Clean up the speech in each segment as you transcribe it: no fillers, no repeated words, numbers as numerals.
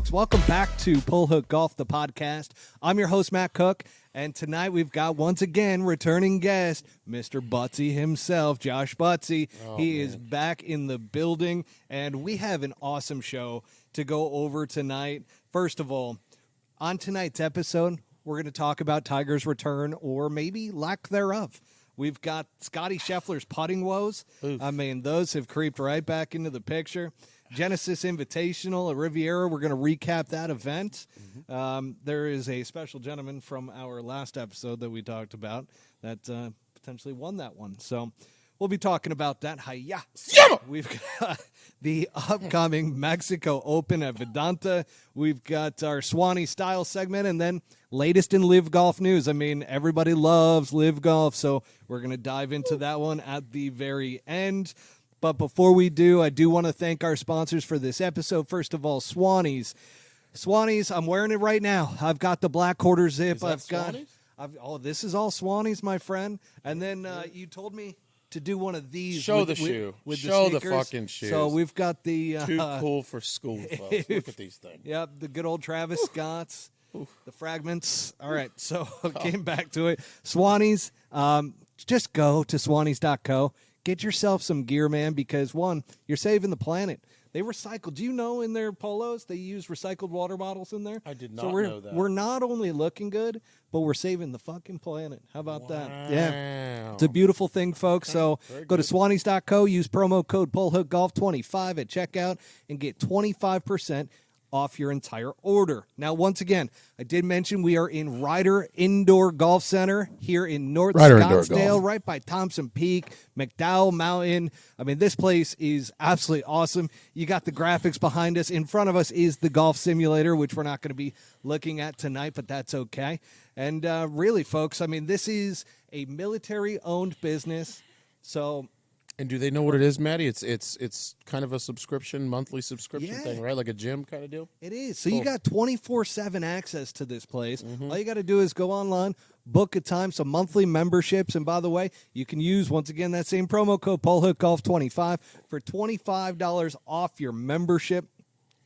folks. Welcome back to Pull Hook Golf, the podcast. I'm your host, Matt Cook, and tonight we've got, once again, returning guest, Mr. Buttsy himself, Josh Buttsy. He is back in the building, and we have an awesome show to go over tonight. First of all, on tonight's episode, we're going to talk about Tiger's return, or maybe lack thereof. We've got Scottie Scheffler's putting woes. Oof. I mean, those have creeped right back into the picture. Genesis Invitational at Riviera. We're going to recap that event. There is a special gentleman from our last episode that we talked about that potentially won that one. So we'll be talking about that. Hiya! We've got the upcoming Mexico Open at Vidanta. We've got our Swanee style segment, and then latest in LIV Golf news. I mean, everybody loves LIV Golf, so we're going to dive into that one at the very end. But before we do, I do want to thank our sponsors for this episode. First of all, Swannies. Swannies, I'm wearing it right now. I've got the black quarter zip. This is all Swannies, my friend. And then you told me to do one of these. Show the shoe. Show the fucking shoes. So we've got the... Too cool for school, folks. Look at these things. Yep, the good old Travis Scotts. The fragments. All right, so came back to it. Swannies, just go to swannies.co. Get yourself some gear, man, because, one, you're saving the planet. They recycle. Do you know in their polos they use recycled water bottles in there? I did not know that. We're not only looking good, but we're saving the fucking planet. How about that? Yeah. It's a beautiful thing, folks. So go to swannies.co, use promo code PullHookGolf25 at checkout, and get 25% off your entire order. Now, once again, I did mention we are in Ryder Indoor Golf Center here in North Scottsdale, right by Thompson Peak, McDowell Mountain. I mean, this place is absolutely awesome. You got the graphics behind us. In front of us is the golf simulator, which we're not going to be looking at tonight, but that's okay. And really, folks, I mean, this is a military-owned business, so... And do they know what it is, Maddie? It's kind of a monthly subscription thing, right? Like a gym kind of deal? It is. So you got 24/7 access to this place. All you got to do is go online, book a time, some monthly memberships. And by the way, you can use, once again, that same promo code PullHookGolf25 for $25 off your membership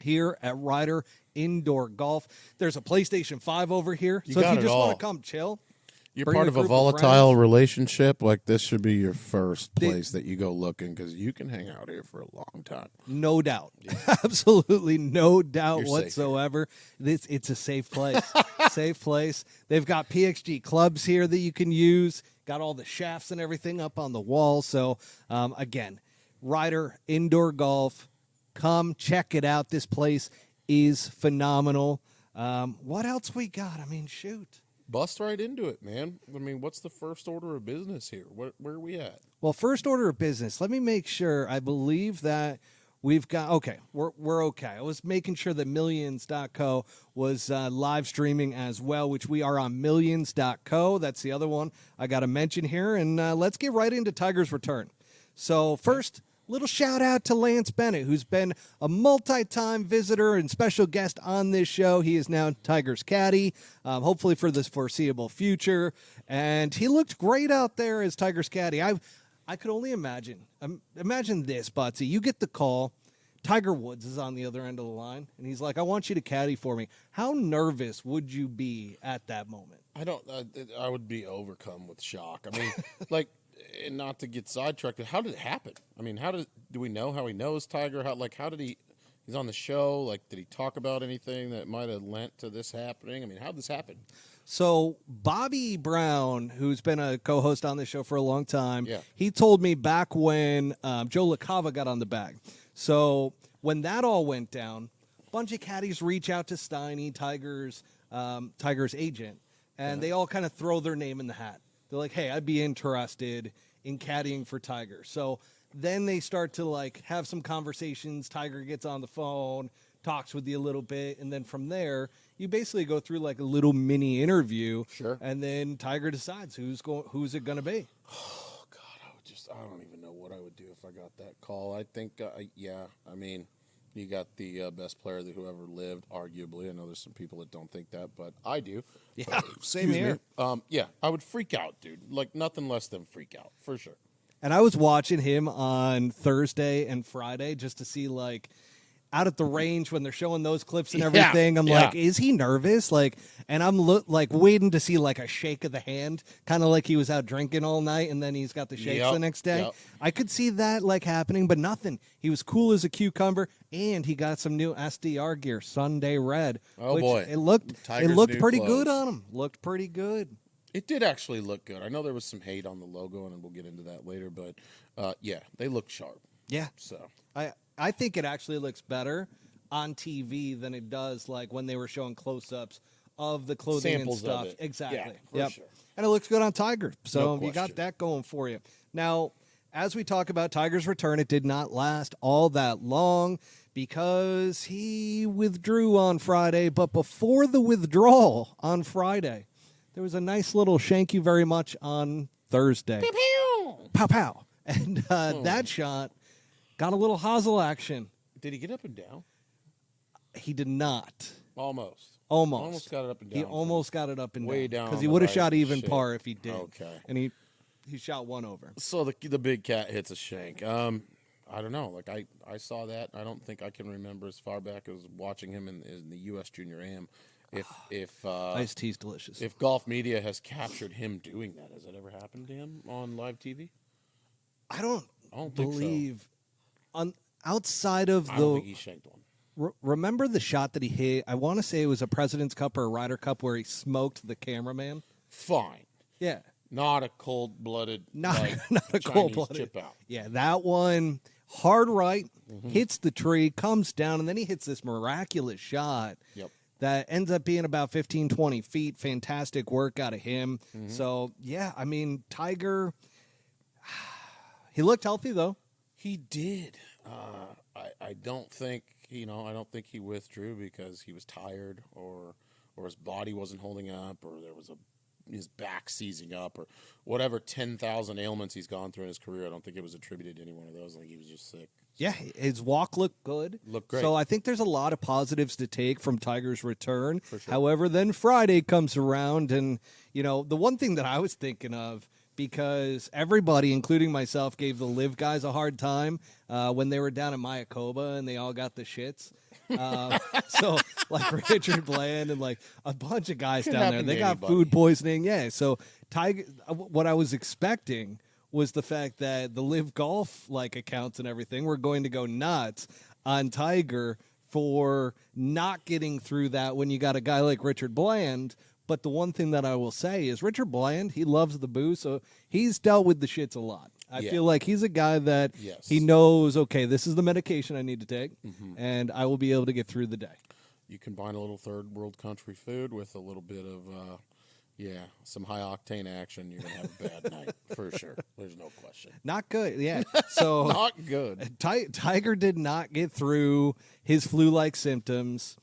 here at Ryder Indoor Golf. There's a PlayStation 5 over here. So if you just want to come chill. You're part of a volatile relationship, like this should be your first place that you go looking because you can hang out here for a long time. No doubt. Yeah. Absolutely no doubt whatsoever. It's a safe place. Safe place. They've got PXG clubs here that you can use. Got all the shafts and everything up on the wall. So, again, Ryder Indoor Golf. Come check it out. This place is phenomenal. What else we got? I mean, shoot. Bust right into it, man. I mean, what's the first order of business here? Where are we at? Well, first order of business. Let me make sure. I believe that we've got... Okay, we're okay. I was making sure that Millions.co was live streaming as well, which we are on Millions.co. That's the other one I got to mention here. And let's get right into Tiger's return. So first... Little shout out to Lance Bennett, who's been a multi-time visitor and special guest on this show. He is now Tiger's caddy, hopefully for this foreseeable future. And he looked great out there as Tiger's caddy. I could only imagine. Imagine this, Buttsy. You get the call. Tiger Woods is on the other end of the line, and he's like, I want you to caddy for me. How nervous would you be at that moment? I would be overcome with shock. I mean, like... And not to get sidetracked, how did it happen? I mean, do we know how he knows Tiger? How did he's on the show? Like, did he talk about anything that might have lent to this happening? I mean, how did this happen? So Bobby Brown, who's been a co-host on this show for a long time, he told me back when Joe LaCava got on the bag. So when that all went down, a bunch of caddies reach out to Steiny, Tiger's agent, and they all kind of throw their name in the hat. They're like, hey, I'd be interested in caddying for Tiger. So then they start to, like, have some conversations. Tiger gets on the phone, talks with you a little bit, and then from there, you basically go through, like, a little mini interview. Sure. And then Tiger decides who's it going to be. Oh, God, I don't even know what I would do if I got that call. I think, I mean... You got the best player who ever lived, arguably. I know there's some people that don't think that, but I do. Yeah, same here. I would freak out, dude. Like, nothing less than freak out, for sure. And I was watching him on Thursday and Friday just to see, like, out at the range when they're showing those clips and Yeah, everything. I'm yeah. like, is he nervous? Like, and I'm like waiting to see like a shake of the hand, kind of like he was out drinking all night and then he's got the shakes Yep, the next day. yep. I could see that like happening, but nothing. He was cool as a cucumber, and he got some new SDR gear, Sunday Red. Oh, which boy. it looked Tiger's new pretty clothes. good on him. Looked pretty good. It did actually look good. I know there was some hate on the logo, and we'll get into that later. But yeah, they look sharp. Yeah. So I think it actually looks better on TV than it does like when they were showing close-ups of the clothing Samples and of stuff. it. Exactly. Yeah, for sure. And it looks good on Tiger. So No you got question. that going for you. Now, as we talk about Tiger's return, it did not last all that long because he withdrew on Friday. But before the withdrawal on Friday, there was a nice little "shank you very much" on Thursday. Pow pow. And that shot got a little hosel action. Did he get up and down? He did not. Almost. Almost. Almost got it up and down. He almost got it up and Way down. down Because on he the would have right. shot even Shit. par if he did. Okay. And he shot one over. So the big cat hits a shank. I don't know. Like I saw that. I don't think I can remember as far back as watching him in the U.S. Junior Am. If Iced tea's delicious. if golf media has captured him doing that, has that ever happened to him on live TV? I don't think so. believe outside of I don't think the he shanked one. remember the shot that he hit. I want to say it was a President's Cup or a Ryder Cup where he smoked the cameraman. Fine. Yeah. Not a cold-blooded, Not like, not a Chinese cold-blooded. chip out. Yeah, that one hard right, Mm-hmm. hits the tree, comes down, and then he hits this miraculous shot. Yep. That ends up being about 15, 20 feet. Fantastic work out of him. Mm-hmm. So, yeah, I mean, Tiger, he looked healthy, though. He did. I don't think I don't think he withdrew because he was tired or his body wasn't holding up or there was his back seizing up or whatever 10,000 ailments he's gone through in his career. I don't think it was attributed to any one of those. Like he was just sick. Yeah, his walk looked good. Looked great. So I think there's a lot of positives to take from Tiger's return. For sure. However, then Friday comes around, and, the one thing that I was thinking of, because everybody, including myself, gave the LIV guys a hard time when they were down in Mayakoba and they all got the shits. So, like Richard Bland and like a bunch of guys Could down there, happen they to got anybody. food poisoning. Yeah. So, Tiger, what I was expecting was the fact that the LIV Golf like accounts and everything were going to go nuts on Tiger for not getting through that when you got a guy like Richard Bland. But the one thing that I will say is Richard Bland, he loves the booze, so he's dealt with the shits a lot. I Yeah. feel like he's a guy that Yes. he knows, okay, this is the medication I need to take, Mm-hmm. and I will be able to get through the day. You combine a little third world country food with a little bit of some high octane action, you're gonna have a bad night for sure. There's no question. Not good, yeah. So Not good. Tiger did not get through his flu-like symptoms.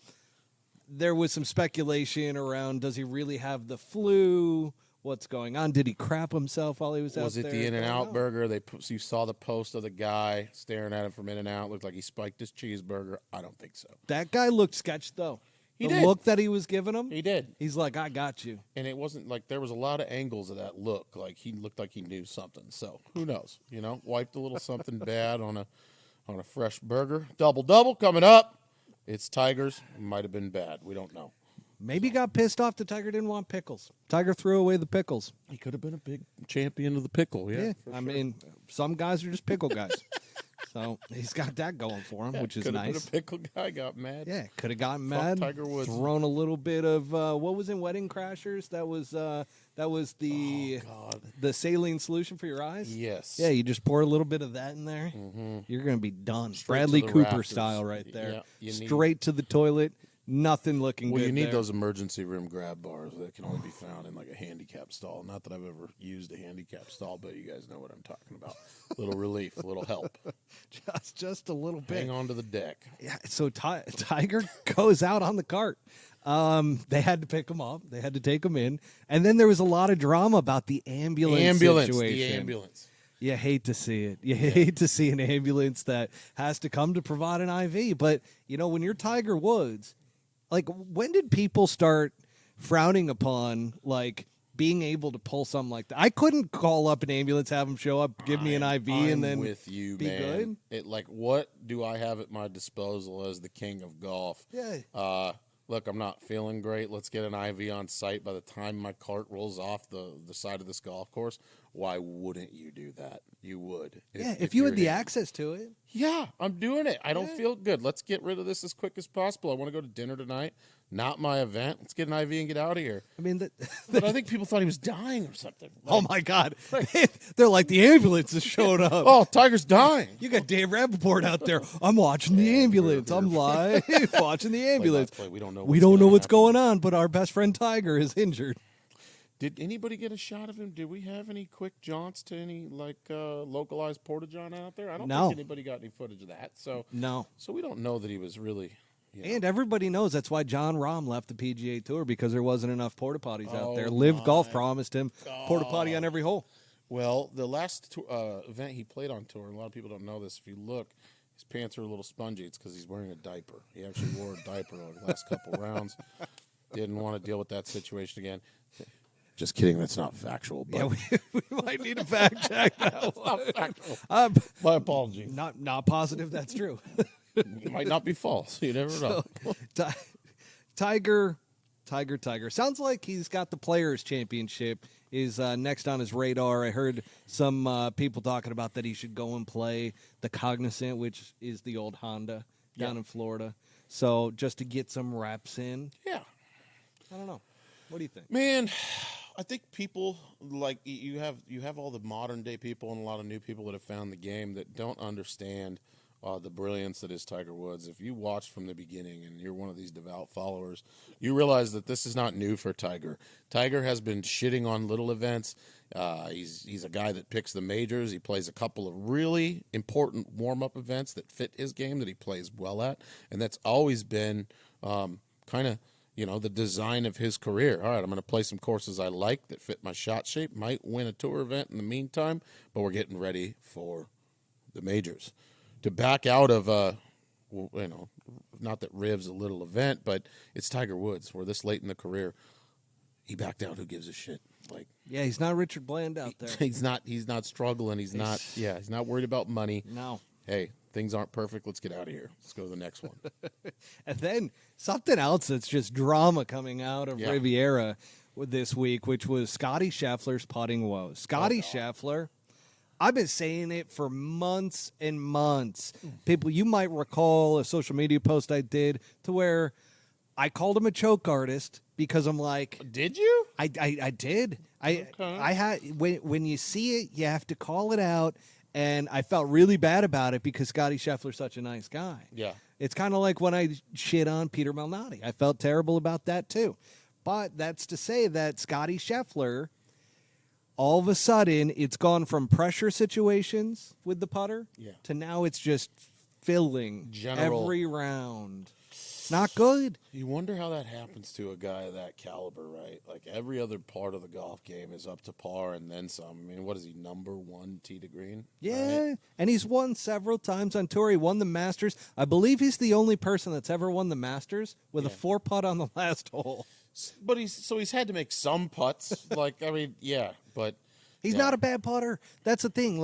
There was some speculation around, does he really have the flu? What's going on? Did he crap himself while he was out Was there? it the I don't In-N-Out know. burger? You saw the post of the guy staring at him from In-N-Out. Looked like he spiked his cheeseburger. I don't think so. That guy looked sketched, though. He the did. look that he was giving him, He did. he's like, I got you. And it wasn't like there was a lot of angles of that look. Like he looked like he knew something. So who knows? Wiped a little something bad on a fresh burger. Double coming up. It's Tigers. Might have been bad. We don't know. Maybe got pissed off that Tiger didn't want pickles. Tiger threw away the pickles. He could have been a big champion of the pickle. Yeah. for I sure. mean, some guys are just pickle guys. So he's got that going for him, which is Could have nice. been a pickle guy. Got mad. Yeah, could have gotten Fuck mad. Tiger Woods. Thrown a little bit of what was in Wedding Crashers? That was the God. the saline solution for your eyes. Yes. Yeah, you just pour a little bit of that in there. You're gonna be done. Straight Bradley to the Cooper rafters. style, right there. Yeah, you need- Straight to the toilet. Nothing looking Well, good. you need there. those emergency room grab bars that can only be found in like a handicap stall. Not that I've ever used a handicap stall, but you guys know what I'm talking about. Little relief, a little help. just a little bit. Hang on to the deck. Yeah, so Tiger goes out on the cart. They had to pick him up. They had to take him in. And then there was a lot of drama about the ambulance situation. The ambulance. You hate to see it. You hate to see an ambulance that has to come to provide an IV. But, when you're Tiger Woods, like, when did people start frowning upon, like, being able to pull something like that. I couldn't call up an ambulance, have them show up, give me an IV, and then with you, be man. good. It like, what do I have at my disposal as the king of golf? Yeah. Look, I'm not feeling great. Let's get an IV on site by the time my cart rolls off the side of this golf course. Why wouldn't you do that? You would. If you had the access to it. Yeah, I'm doing it. I don't feel good. Let's get rid of this as quick as possible. I want to go to dinner tonight. Not my event. Let's get an IV and get out of here. I mean, but I think people thought he was dying or something. Oh, my God. They're like, the ambulance has showed up. Oh, Tiger's dying. You got Dave Rappaport out there. I'm watching the ambulance. I'm live watching the ambulance. We don't know what's going on, but our best friend Tiger is injured. Did anybody get a shot of him? Did we have any quick jaunts to any localized porta-john out there? I don't think anybody got any footage of that. So we don't know that he was really. And everybody knows that's why John Rahm left the PGA Tour, because there wasn't enough porta potties out there. LIV Golf promised him porta potty on every hole. Well, the last event he played on tour, and a lot of people don't know this. If you look, his pants are a little spongy. It's because he's wearing a diaper. He actually wore a diaper on the last couple rounds. Didn't want to deal with that situation again. Just kidding. That's not factual. But yeah, we might need to fact check that one. Not factual. My apologies. Not positive. That's true. It might not be false. You never know. So, Tiger. Sounds like he's got the Players' Championship is next on his radar. I heard some people talking about that he should go and play the Cognizant, which is the old Honda down in Florida. So just to get some reps in. Yeah. I don't know. What do you think? Man, I think people like you have all the modern day people and a lot of new people that have found the game that don't understand the brilliance that is Tiger Woods. If you watched from the beginning and you're one of these devout followers, you realize that this is not new for Tiger. Tiger has been shitting on little events. He's a guy that picks the majors. He plays a couple of really important warm-up events that fit his game that he plays well at, and that's always been kind of the design of his career. All right, I'm going to play some courses I like that fit my shot shape. Might win a tour event in the meantime, but we're getting ready for the majors. To back out of, not that Riv's a little event, but it's Tiger Woods. We're this late in the career. He backed out. Who gives a shit? Yeah, he's not Richard Bland out there. He's not struggling. He's not worried about money. No. Hey, things aren't perfect. Let's get out of here. Let's go to the next one. And then something else that's just drama coming out of Riviera this week, which was Scottie Scheffler's putting woes. Scottie Scheffler, I've been saying it for months and months. People, you might recall a social media post I did to where I called him a choke artist because I'm like, did you? I did. Okay. I had when you see it, you have to call it out. And I felt really bad about it because Scottie Scheffler's such a nice guy. Yeah. It's kind of like when I shit on Peter Malnati. I felt terrible about that too. But that's to say that Scottie Scheffler, all of a sudden, it's gone from pressure situations with the putter to now it's just filling every round. It's not good. You wonder how that happens to a guy of that caliber, right? Like every other part of the golf game is up to par and then some. I mean, what is he, number one tee to green? Yeah, right? And he's won several times on tour. He won the Masters. I believe he's the only person that's ever won the Masters with a 4-putt on the last hole. But he's had to make some putts. But he's not a bad putter. That's the thing.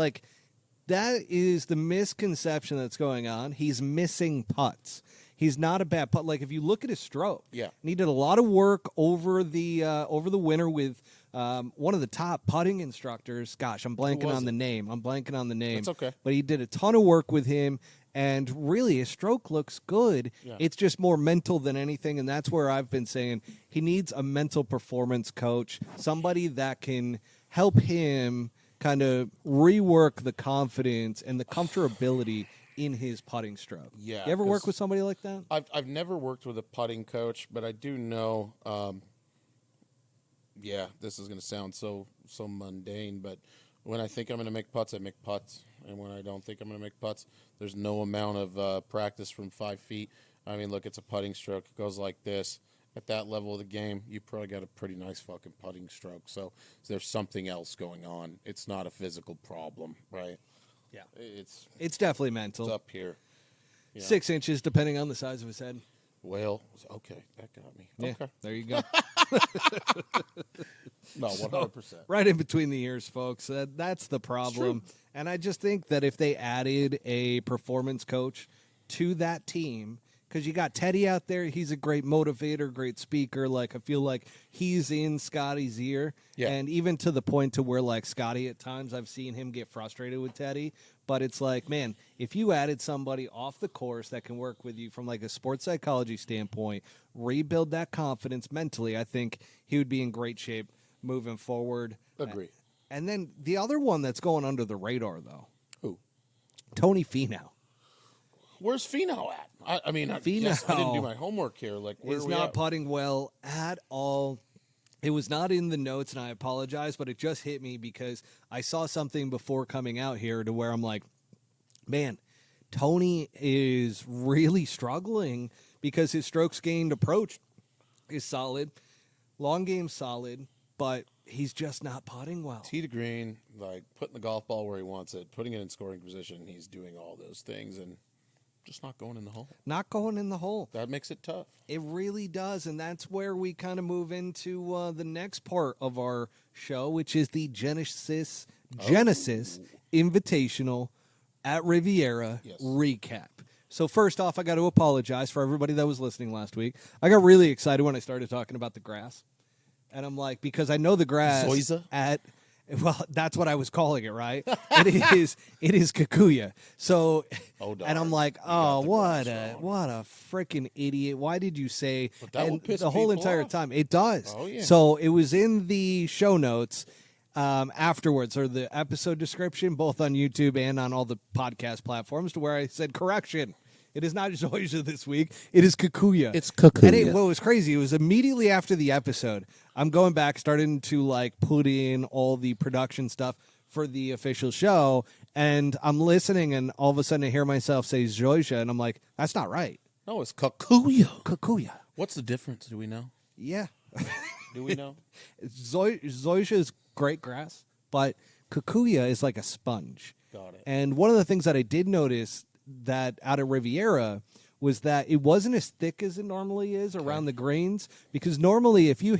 That is the misconception that's going on. He's missing putts. He's not a bad putt. If you look at his stroke, and he did a lot of work over the winter with one of the top putting instructors. Gosh, I'm blanking on the name. That's okay. But he did a ton of work with him, and really his stroke looks good. Yeah. It's just more mental than anything, and that's where I've been saying he needs a mental performance coach, somebody that can help him kind of rework the confidence and the comfortability in his putting stroke. Yeah. You ever work with somebody like that? I've never worked with a putting coach, but I do know this is going to sound so mundane, but when I think I'm going to make putts, I make putts. And when I don't think I'm going to make putts, there's no amount of practice from 5 feet. I mean, look, it's a putting stroke. It goes like this. At that level of the game, you probably got a pretty nice fucking putting stroke. So there's something else going on. It's not a physical problem, right? Yeah. It's definitely mental. It's up here. Yeah. 6 inches, depending on the size of his head. Well, okay, that got me. Yeah, Okay. there you go. No, 100%. Right in between the ears, folks. That's the problem. And I just think that if they added a performance coach to that team, because you got Teddy out there, he's a great motivator, great speaker. Like, I feel like he's in Scottie's ear. Yeah. And even to the point to where, like, Scottie at times, I've seen him get frustrated with Teddy. But it's like, man, if you added somebody off the course that can work with you from, like, a sports psychology standpoint, rebuild that confidence mentally, I think he would be in great shape moving forward. Agree. And then the other one that's going under the radar, though. Who? Tony Finau. Where's Finau at? I mean, I Finau. guess I didn't do my homework here. Like, where He's are we not at? putting well at all. It was not in the notes, and I apologize, but it just hit me because I saw something before coming out here to where I'm like, man, Tony is really struggling because his strokes gained approach is solid, long game solid, but he's just not putting well. Tee to green, like putting the golf ball where he wants it, putting it in scoring position. He's doing all those things and just not going in the hole. Not going in the hole. That makes it tough. It really does, and that's where we kind of move into the next part of our show, which is the Genesis Invitational at Riviera recap. So first off, I got to apologize for everybody that was listening last week. I got really excited when I started talking about the grass, and I'm like, because I know the grass Zoysia? well, that's what I was calling it, right? It is Kikuya. So, Oh, darn. and I'm like, oh, what a freaking idiot! Why did you say? But that will And piss the whole people entire off. time it does. Oh, yeah. So it was in the show notes afterwards, or the episode description, both on YouTube and on all the podcast platforms, to where I said correction. It is not Zoysia this week. It is Kikuya. It's Kikuya. And what was crazy, it was immediately after the episode. I'm going back, starting to like put in all the production stuff for the official show, and I'm listening, and all of a sudden I hear myself say Zoysia, and I'm like, that's not right. No, it's Kikuya. Kikuya. What's the difference? Do we know? Yeah. Do we know? Zoysia is great grass, but Kikuya is like a sponge. Got it. And one of the things that I did notice that out of Riviera was that it wasn't as thick as it normally is around the greens, because normally if you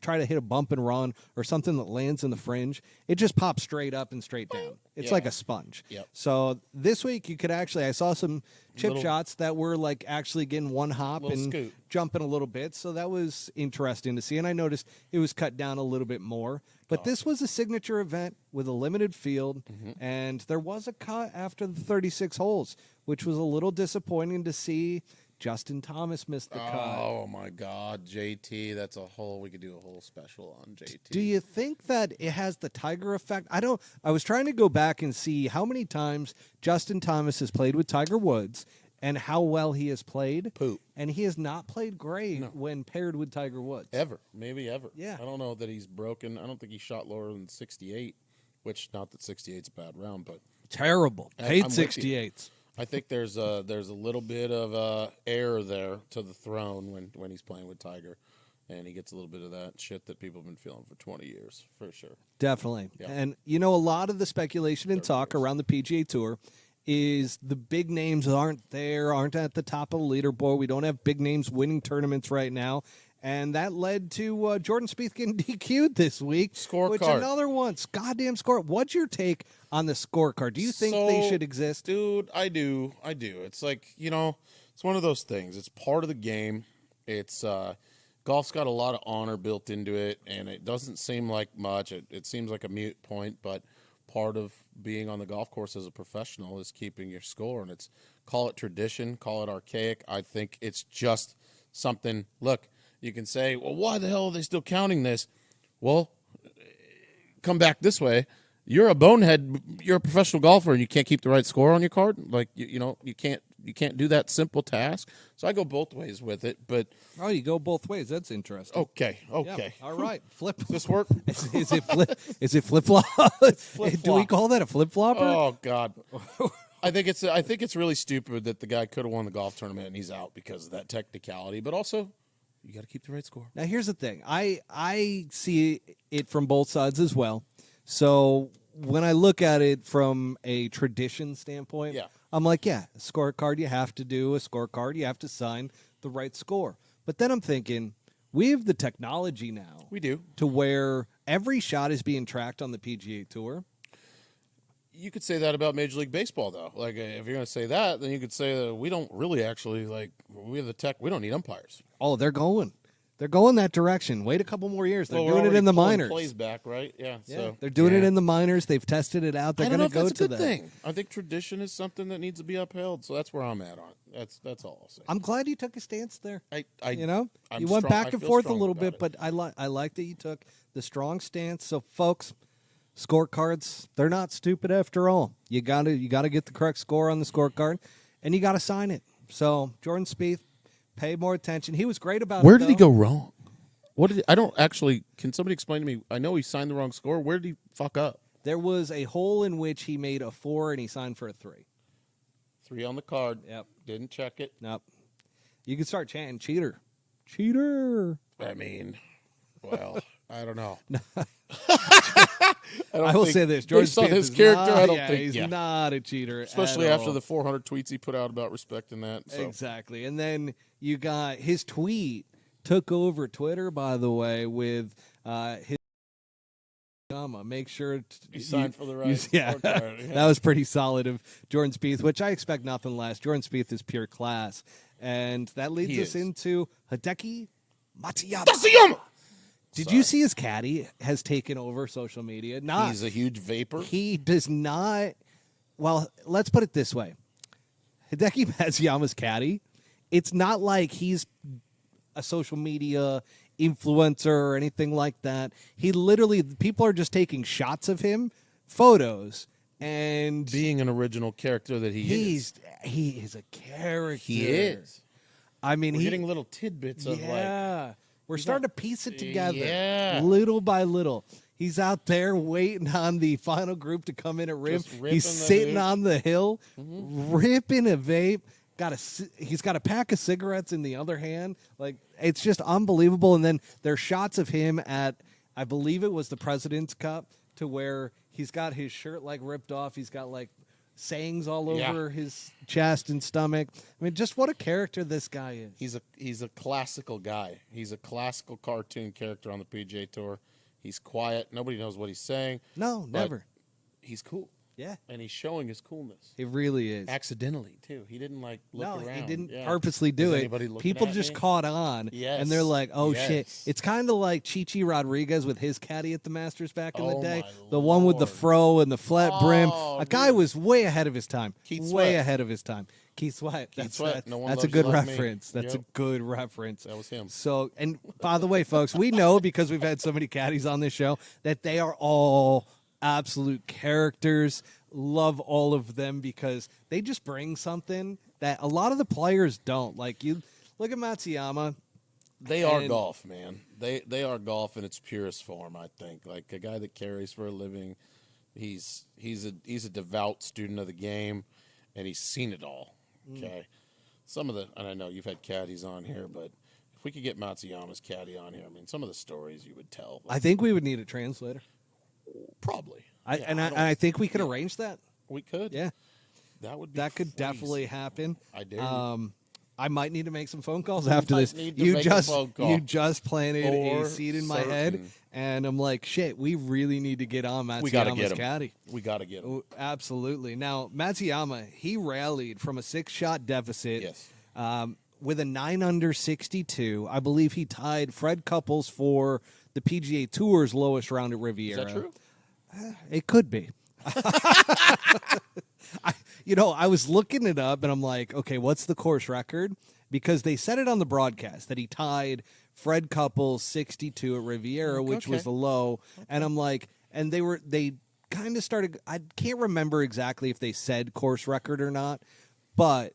try to hit a bump and run or something that lands in the fringe, it just pops straight up and straight down. It's like a sponge. Yep. So this week you could actually, I saw some chip shots that were like actually getting one hop and scoot. jumping a little bit. So that was interesting to see. And I noticed it was cut down a little bit more. But this was a signature event with a limited field, and there was a cut after the 36 holes, which was a little disappointing to see. Justin Thomas missed the cut. Oh, my God. JT, we could do a whole special on JT. Do you think that it has the Tiger effect? I was trying to go back and see how many times Justin Thomas has played with Tiger Woods and how well he has played. Poop. And he has not played great when paired with Tiger Woods. Ever. Maybe ever. Yeah. I don't know that he's broken. I don't think he shot lower than 68, which, not that 68's a bad round, but Terrible. I'm Hate with you. 68s. I think there's a little bit of air there to the throne when he's playing with Tiger, and he gets a little bit of that shit that people have been feeling for 20 years, for sure. Definitely. Yeah. And, a lot of the speculation and talk around the PGA Tour is the big names aren't at the top of the leaderboard. We don't have big names winning tournaments right now. And that led to Jordan Spieth getting DQ'd this week. Scorecard. Which another one. Goddamn score. What's your take on the scorecard? Do you think they should exist? Dude, I do. It's like, it's one of those things. It's part of the game. It's golf's got a lot of honor built into it, and it doesn't seem like much. It seems like a moot point, but part of being on the golf course as a professional is keeping your score, and call it tradition, call it archaic. I think it's just something. Look, you can say, well, why the hell are they still counting this? Well, come back this way. You're a bonehead. You're a professional golfer, and you can't keep the right score on your card. Like you can't do that simple task. So I go both ways with it. But You go both ways. That's interesting. okay. Yeah. All right. Flip. Does this work? Is it flip? Is it flip flop? Do we call that a flip flopper? Oh God. I think it's really stupid that the guy could have won the golf tournament and he's out because of that technicality. But also, you got to keep the right score. Now, here's the thing. I see it from both sides as well. So when I look at it from a tradition standpoint, I'm like, a scorecard you have to do, a scorecard you have to sign. the right score. But then I'm thinking, we have the technology now. We do. To where every shot is being tracked on the PGA Tour. You could say that about Major League Baseball, though. Like, if you're going to say that, then you could say that we don't really actually, like, we have the tech. We don't need umpires. Oh, they're going. They're going that direction. Wait a couple more years. They're doing it already in the pulling minors. Plays back, right? Yeah. So they're doing it in the minors. They've tested it out. They're going to go that's to a good that. thing. I think tradition is something that needs to be upheld. So that's where I'm at on it. That's all I'll say. I'm glad you took a stance there. I'm you went back and I feel forth a strong little about bit, it. but I like that you took the strong stance. So, folks, scorecards, they're not stupid after all. You gotta get the correct score on the scorecard, and you gotta sign it. So, Jordan Spieth, pay more attention. He was great about Where it. did he go wrong? What did I don't actually? Can somebody explain to me? I know he signed the wrong score. Where did he fuck up? There was a hole in which he made a 4 and he signed for a 3. 3 on the card. Yep. Didn't check it. Nope. You can start chanting cheater. Cheater. I mean, well, I don't know. I will say this. Jordan based on Spieth his is character, not, I don't think he's yeah. not a cheater. Especially at after all. the 400 tweets he put out about respecting that. So. Exactly. And then you got his tweet took over Twitter, by the way, with his make sure you signed for the right yeah, scorecard. Yeah. That was pretty solid of Jordan Spieth, which I expect nothing less. Jordan Spieth is pure class. And that leads us into Hideki Matsuyama. Did you see his caddy has taken over social media? He's a huge vapor. He does not. Well, let's put it this way. Hideki Matsuyama's caddy, it's not like he's a social media influencer or anything like that. He literally, people are just taking shots of him, photos, and being an original character that he is. He is a character. He is. I mean, We're getting little tidbits of we're starting to piece it together, Yeah. little by little. He's out there waiting on the final group to come in at rip. He's sitting on the hill, ripping a vape. He's got a pack of cigarettes in the other hand. Like, it's just unbelievable. And then there's shots of him at, I believe it was the President's Cup, to where he's got his shirt like ripped off. He's got like sayings all over his chest and stomach. I mean, just what a character this guy is. He's a classical guy. He's a classical cartoon character on the PGA Tour. He's quiet. Nobody knows what he's saying. No, never. He's cool. Yeah. And he's showing his coolness. He really is. Accidentally, too. He didn't, look around. No, he didn't purposely do it. People just caught on, and they're like, oh, shit. It's kind of like Chichi Rodriguez with his caddy at the Masters back in the day. The one with the fro and the flat brim. A guy was way ahead of his time. Way ahead of his time. Keith Sweat. That's a good reference. That's a good reference. That was him. So, and by the way, folks, we know because we've had so many caddies on this show that they are all absolute characters. Love all of them because they just bring something that a lot of the players don't. Like, you look at Matsuyama. They are golf, man. They are golf in its purest form, I think. Like a guy that carries for a living. He's a devout student of the game, and he's seen it all. Okay. And I know you've had caddies on here, but if we could get Matsuyama's caddy on here, I mean, some of the stories you would tell. I think we would need a translator. Probably. I think we could arrange that. We could. Yeah. That could definitely happen. I do. I might need to make some phone calls after this. You just planted a seed in my head, and I'm like, shit, we really need to get on Matsuyama's caddy. We got to get him. Absolutely. Now, Matsuyama, he rallied from a 6-shot deficit. Yes. With a 9 under 62. I believe he tied Fred Couples for the PGA Tour's lowest round at Riviera. Is that true? It could be. I was looking it up, and I'm like, okay, what's the course record? Because they said it on the broadcast that he tied Fred Couples 62 at Riviera, which was the low. And I'm like, and they kind of started, I can't remember exactly if they said course record or not, but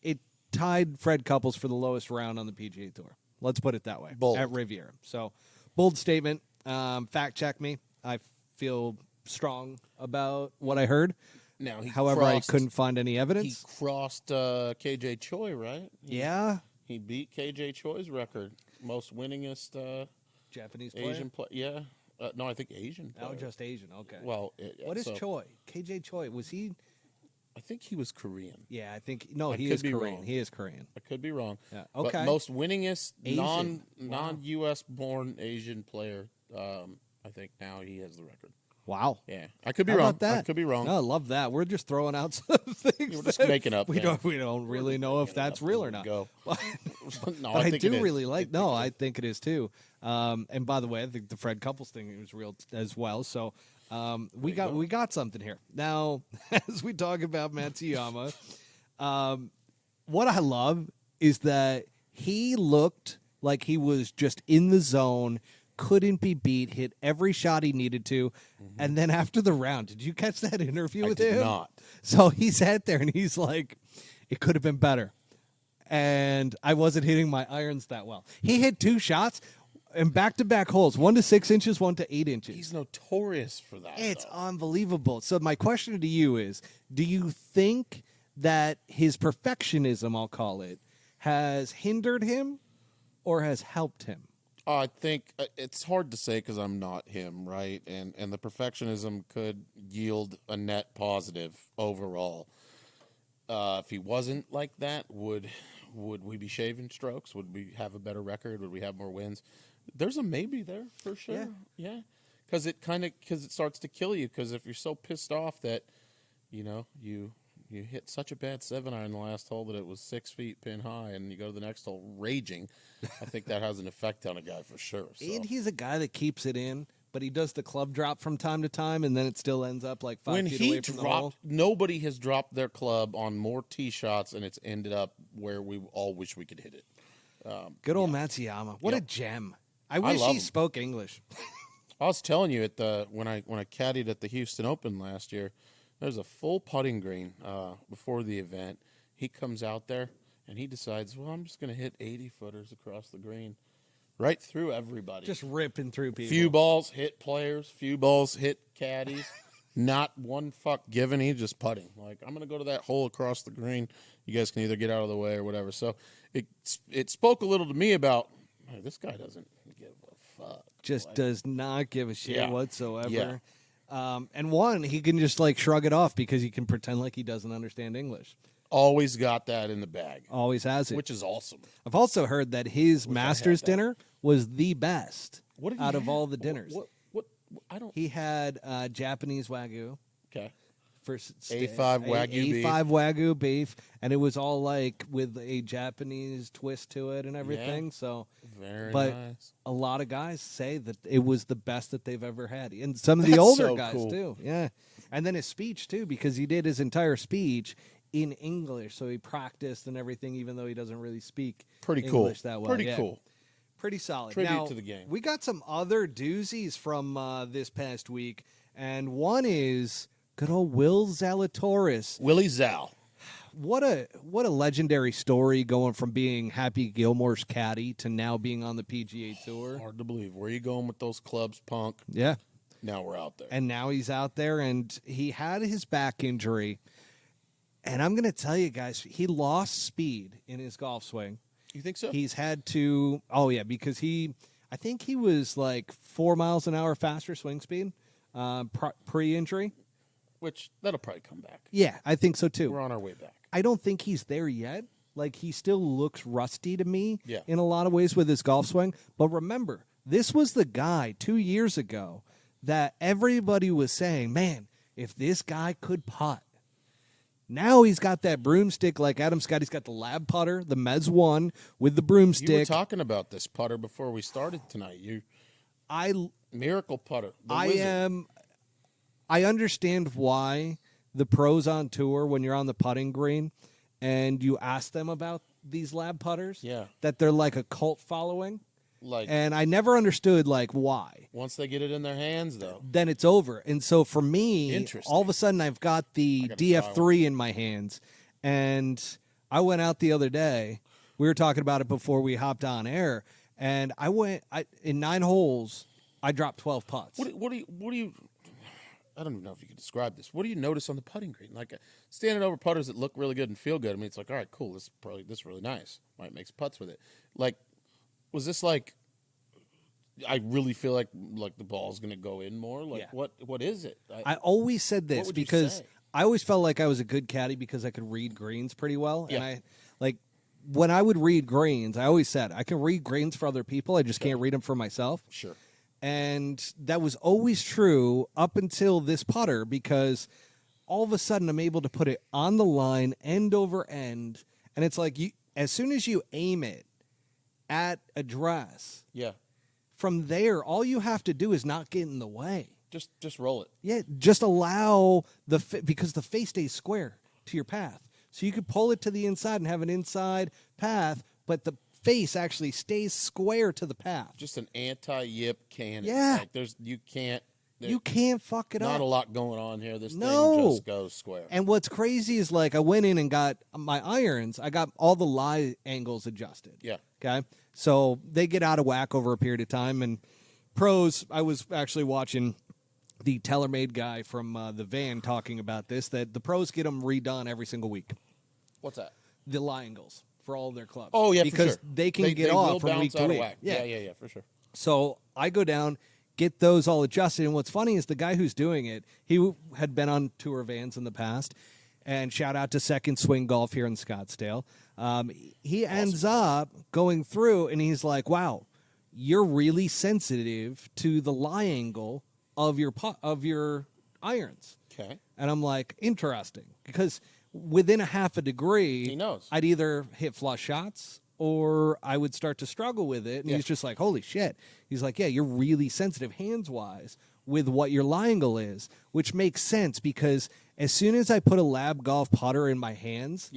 it tied Fred Couples for the lowest round on the PGA Tour. Let's put it that way. Bold. At Riviera. So, bold statement. Fact check me. I feel strong about what I heard. Now, However, I couldn't find any He evidence. crossed KJ Choi, right? Yeah. He beat KJ Choi's record, most winningest Japanese player? Asian player. Yeah. No, I think Asian player. Oh, just Asian. Okay. Well, What is so Choi? KJ Choi. Was he I think he was Korean. Yeah, I think I he could is be Korean. wrong. He is Korean. I could be wrong. Yeah. But Okay. most winningest Asian. non-U.S. born Asian player. I think now he has the record. Wow. Yeah, I could be How wrong. about that? I could be wrong. No, I love that. We're just throwing out some things. We're just that making up. We man. don't really know if that's real or not. Go. But No, I think do it is. really like. No, I think it is too. And by the way, I think the Fred Couples thing was real as well. So we got something here now. As we talk about Matsuyama, what I love is that he looked like he was just in the zone, couldn't be beat, hit every shot he needed to, and then after the round, did you catch that interview with him? I did not. So he sat there and he's like, "It could have been better." And I wasn't hitting my irons that well. He hit 2 shots in back-to-back holes, 1 to 6 inches, 1 to 8 inches. He's notorious for that. It's though. unbelievable. So my question to you is, do you think that his perfectionism, I'll call it, has hindered him or has helped him? I think it's hard to say because I'm not him, right? And the perfectionism could yield a net positive overall. If he wasn't like that, would we be shaving strokes? Would we have a better record? Would we have more wins? There's a maybe there for sure. Yeah, because it starts to kill you. Because if you're so pissed off that you hit such a bad 7-iron in the last hole that it was 6 feet pin high, and you go to the next hole raging, I think that has an effect on a guy for sure. So. And he's a guy that keeps it in, but he does the club drop from time to time, and then it still ends up like 5 feet away from the hole. Nobody has dropped their club on more tee shots, and it's ended up where we all wish we could hit it. Good old Matsuyama. What a gem. I wish love he him. spoke English. I was telling you when I caddied at the Houston Open last year, there's a full putting green before the event. He comes out there and he decides, well, I'm just going to hit 80-footers across the green, right through everybody. Just ripping through people. Few balls hit players, few balls hit caddies. Not one fuck given. He's just putting. Like, I'm going to go to that hole across the green. You guys can either get out of the way or whatever. So it spoke a little to me about, hey, this guy doesn't give a fuck. Just does not give a shit whatsoever. Yeah. And he can just like shrug it off because he can pretend like he doesn't understand English. Always got that in the bag. Always has it. Which is awesome. I've also heard that his Masters dinner was the best out of all the dinners. What I don't. He had Japanese Wagyu. Okay. For A5 Wagyu A5 Wagyu beef, and it was all like with a Japanese twist to it and everything. Yeah. So, Very but nice. a lot of guys say that it was the best that they've ever had, and some of the older so guys cool. too. Yeah, and then his speech too, because he did his entire speech in English, so he practiced and everything, even though he doesn't really speak English that well. Pretty cool. Pretty solid. Tribute now, to the game. We got some other doozies from this past week, and one is good old Will Zalatoris. Willie Zal. What a legendary story, going from being Happy Gilmore's caddy to now being on the PGA Tour. Hard to believe. Where are you going with those clubs, punk? Yeah. Now we're out there. And now he's out there, and he had his back injury. And I'm going to tell you guys, he lost speed in his golf swing. You think so? He's had to, because I think he was like 4 miles an hour faster swing speed pre-injury. Which, that'll probably come back. Yeah, I think so too. We're on our way back. I don't think he's there yet. Like, he still looks rusty to me Yeah. in a lot of ways with his golf swing. But remember, this was the guy 2 years ago that everybody was saying, man, if this guy could putt. Now he's got that broomstick like Adam Scott. He's got the lab putter, the Mez 1 with the broomstick. You were talking about this putter before we started tonight. Miracle putter. I understand why the pros on tour, when you're on the putting green and you ask them about these lab putters, that they're like a cult following. And I never understood why. Once they get it in their hands, though, then it's over. And so for me, all of a sudden I've got the DF3 in my hands. And I went out the other day. We were talking about it before we hopped on air. And in 9 holes, I dropped 12 putts. What do you? I don't even know if you can describe this. What do you notice on the putting green? Like standing over putters that look really good and feel good. I mean, it's like, all right, cool. This is really nice. Might make some putts with it. Like, was this like? I really feel like the ball's going to go in more. Like, what is it? I always said this because I always felt like I was a good caddy because I could read greens pretty well. Yeah. And I like when I would read greens, I always said I can read greens for other people. I just can't read them for myself. Sure. And that was always true up until this putter, because all of a sudden I'm able to put it on the line, end over end. And it's like as soon as you aim it at address, Yeah. from there, all you have to do is not get in the way. Just roll it. Yeah, just allow because the face stays square to your path. So you could pull it to the inside and have an inside path, but the face actually stays square to the path. Just an anti-yip cannon. Yeah. Like you can't fuck it up. Not a lot going on here. This thing just goes square. And what's crazy is, like, I went in and got my irons. I got all the lie angles adjusted. Yeah. Okay? So they get out of whack over a period of time. And pros, I was actually watching the TaylorMade guy from the van talking about this, that the pros get them redone every single week. What's that? The lie angles for all their clubs. Oh, yeah, because for sure. they can get off from week to week. Yeah, for sure. So I go down, get those all adjusted. And what's funny is the guy who's doing it, he had been on tour vans in the past. And shout out to Second Swing Golf here in Scottsdale. He ends up going through, and he's like, wow, you're really sensitive to the lie angle of your irons. Okay. And I'm like, interesting. Because within a half a degree, he knows. I'd either hit flush shots or I would start to struggle with it. And he's just like, holy shit. He's like, yeah, you're really sensitive hands-wise with what your lie angle is, which makes sense because as soon as I put a Lab Golf putter in my hands,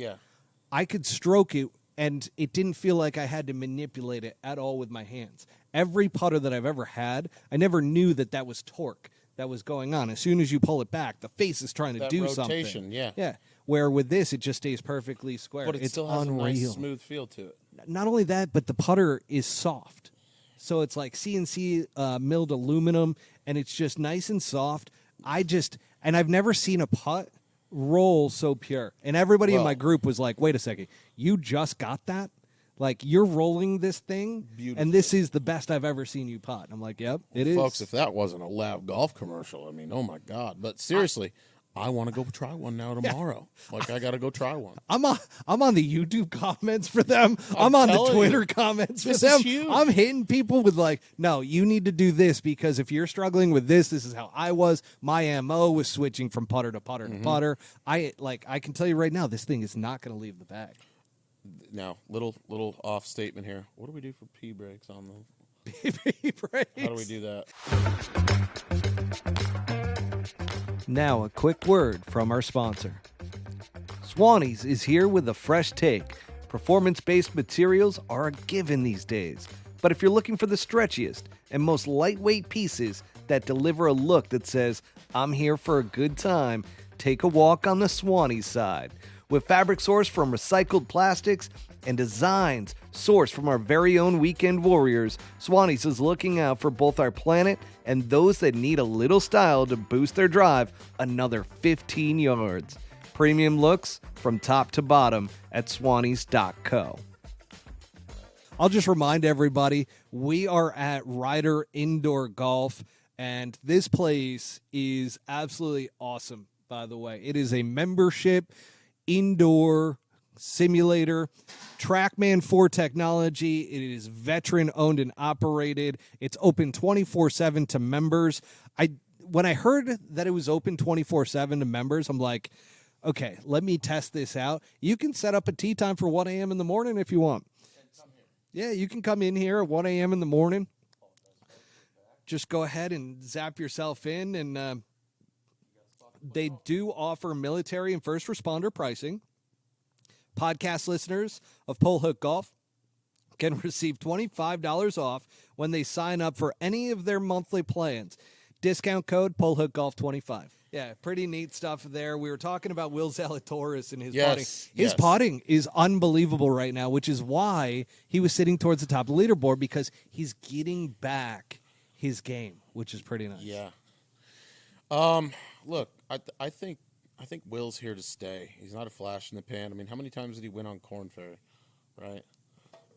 I could stroke it, and it didn't feel like I had to manipulate it at all with my hands. Every putter that I've ever had, I never knew that was torque that was going on. As soon as you pull it back, the face is trying to do rotation, something. Yeah. Where with this, it just stays perfectly square. But it it's still has unreal. a nice smooth feel to it. Not only that, but the putter is soft. So it's like CNC milled aluminum, and it's just nice and soft. And I've never seen a putt roll so pure. And everybody in my group was like, wait a second, you just got that? Like, you're rolling this thing, and this is the best I've ever seen you putt. I'm like, yep, it is. Folks, if that wasn't a Lab Golf commercial, I mean, oh my God. But seriously, I want to go try one now tomorrow. Like, I got to go try one. I'm on the YouTube comments for them. I'm on the Twitter comments for them. I'm hitting people with like, no, you need to do this because if you're struggling with this is how I was. My MO was switching from putter to putter to putter. I can tell you right now, this thing is not going to leave the bag. Now, little off statement here. What do we do for pee breaks on them? Pee breaks. How do we do that? Now, a quick word from our sponsor. Swannies is here with a fresh take. Performance-based materials are a given these days. But if you're looking for the stretchiest and most lightweight pieces that deliver a look that says, I'm here for a good time, take a walk on the Swannies side. With fabric sourced from recycled plastics and designs sourced from our very own weekend warriors, Swannies is looking out for both our planet and those that need a little style to boost their drive another 15 yards. Premium looks from top to bottom at swannies.co. I'll just remind everybody, we are at Ryder Indoor Golf, and this place is absolutely awesome, by the way. It is a membership indoor simulator, TrackMan 4 technology. It is veteran owned and operated. It's open 24/7 to members. When I heard that it was open 24/7 to members, I'm like, okay, let me test this out. You can set up a tee time for 1 a.m. in the morning if you want. Yeah, you can come in here at 1 a.m. in the morning. Just go ahead and zap yourself in, and they do offer military and first responder pricing. Podcast listeners of Pole Hook Golf can receive $25 off when they sign up for any of their monthly plans. Discount code PoleHookGolf25. Yeah, pretty neat stuff there. We were talking about Will Zalatoris and his putting. His putting is unbelievable right now, which is why he was sitting towards the top of the leaderboard, because he's getting back his game, which is pretty nice. Yeah. Look, I think Will's here to stay. He's not a flash in the pan. I mean, how many times did he win on Korn Ferry, right?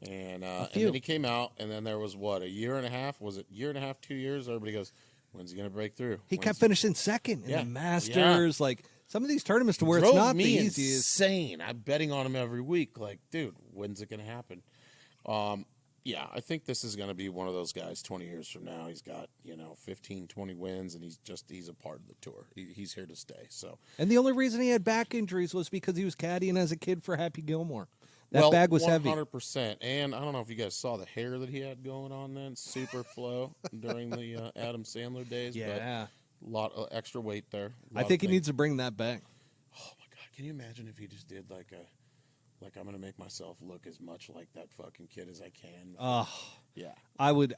And then he came out, and then there was, a year and a half? Was it year and a half, 2 years? Everybody goes, when's he going to break through? He kept finishing second in the Masters, some of these tournaments to where it's Drove not me the easiest. insane. I'm betting on him every week. Like, dude, when's it going to happen? Yeah, I think this is going to be one of those guys 20 years from now. He's got, 15, 20 wins, and he's a part of the tour. He's here to stay. So, And the only reason he had back injuries was because he was caddying as a kid for Happy Gilmore. That bag was 100%. heavy. 100%. And I don't know if you guys saw the hair that he had going on then. Super flow during the Adam Sandler days. Yeah. But a lot of extra weight there. I think he needs to bring that back. Oh, my God. Can you imagine if he just did like I'm going to make myself look as much like that fucking kid as I can? Oh, yeah. I would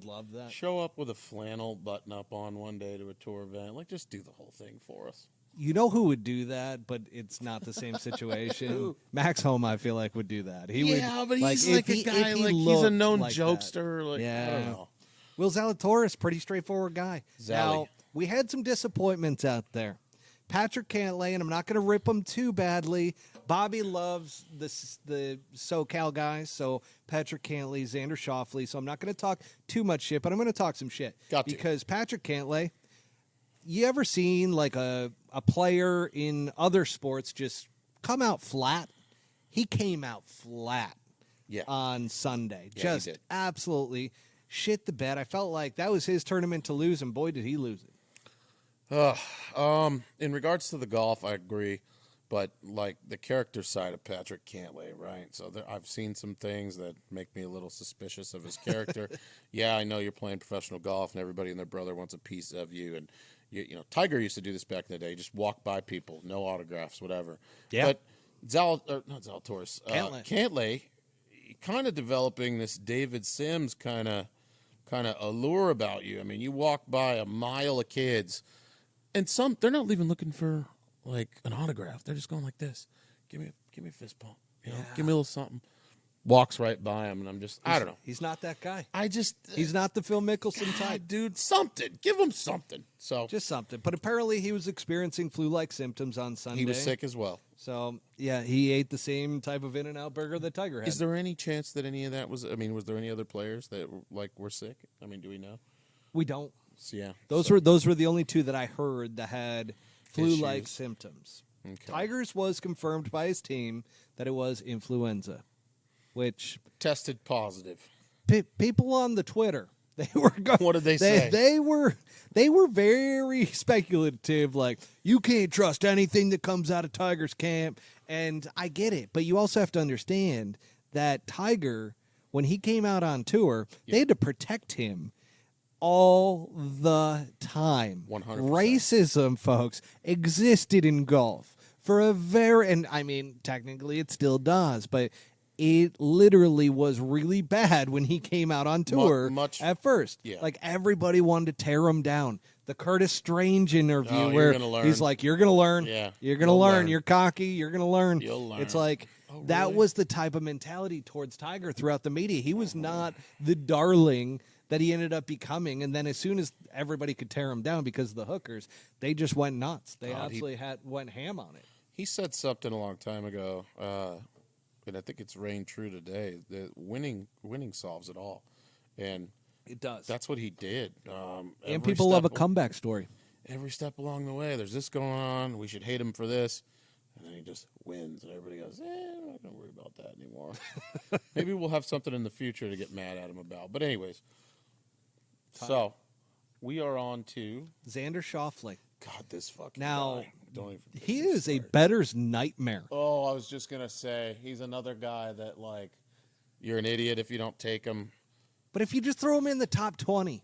love that. Show up with a flannel button up on one day to a tour event. Like, just do the whole thing for us. You know who would do that, but it's not the same situation. Max Home, I feel like, would do that. He would, but he's like a guy, like he's a known like jokester. Like, yeah. I don't know. Will Zalatoris, pretty straightforward guy. Zally. Now, we had some disappointments out there. Patrick Cantlay, and I'm not going to rip him too badly. Bobby loves the SoCal guys, so Patrick Cantlay, Xander Schauffele. So I'm not going to talk too much shit, but I'm going to talk some shit. Because Patrick Cantlay, you ever seen like a player in other sports just come out flat? He came out flat on Sunday. Yeah, just absolutely shit the bed. I felt like that was his tournament to lose, and boy, did he lose it. In regards to the golf, I agree, but like the character side of Patrick Cantlay, right? So I've seen some things that make me a little suspicious of his character. Yeah, I know you're playing professional golf, and everybody and their brother wants a piece of you, and Tiger used to do this back in the day. Just walk by people, no autographs, whatever. Yeah. But not Zalatoris, Cantlay, kind of developing this David Sims kind of allure about you. I mean, you walk by a mile of kids. And they're not even looking for like an autograph. They're just going like this. Give me a fist bump. Give me a little something. Walks right by him, and I don't know. He's not that guy. He's not the Phil Mickelson type. Dude, something. Give him something. So just something. But apparently he was experiencing flu-like symptoms on Sunday. He was sick as well. So, yeah, he ate the same type of In-N-Out burger that Tiger had. Is there any chance that any of that was there any other players that were sick? I mean, do we know? We don't. Yeah. Those were the only two that I heard that had flu-like symptoms. Okay. Tiger's was confirmed by his team that it was influenza, which tested positive. People on the Twitter, they were going. What did they say? They were very speculative. Like, you can't trust anything that comes out of Tiger's camp, and I get it, but you also have to understand that Tiger, when he came out on tour, they had to protect him all the time. 100%. Racism, folks, existed in golf for and I mean, technically it still does, but it literally was really bad when he came out on tour at first. Yeah. Like, everybody wanted to tear him down. The Curtis Strange interview where he's like, you're going to learn. Yeah. You're going to learn. You're cocky. You're going to learn. You'll learn. It's like, that was the type of mentality towards Tiger throughout the media. He was not the darling that he ended up becoming, and then as soon as everybody could tear him down because of the hookers, they just went nuts. They absolutely went ham on it. He said something a long time ago, and I think it's reigned true today, that winning solves it all. And it does. That's what he did. And people love a comeback story. Every step along the way, there's this going on, we should hate him for this. And then he just wins, and everybody goes, I'm not going to worry about that anymore. Maybe we'll have something in the future to get mad at him about. But anyways, so we are on to Xander Schauffele. God, this fucking guy. Don't even he is a bettor's nightmare. Oh, I was just going to say, he's another guy that, like, you're an idiot if you don't take him. But if you just throw him in the top 20.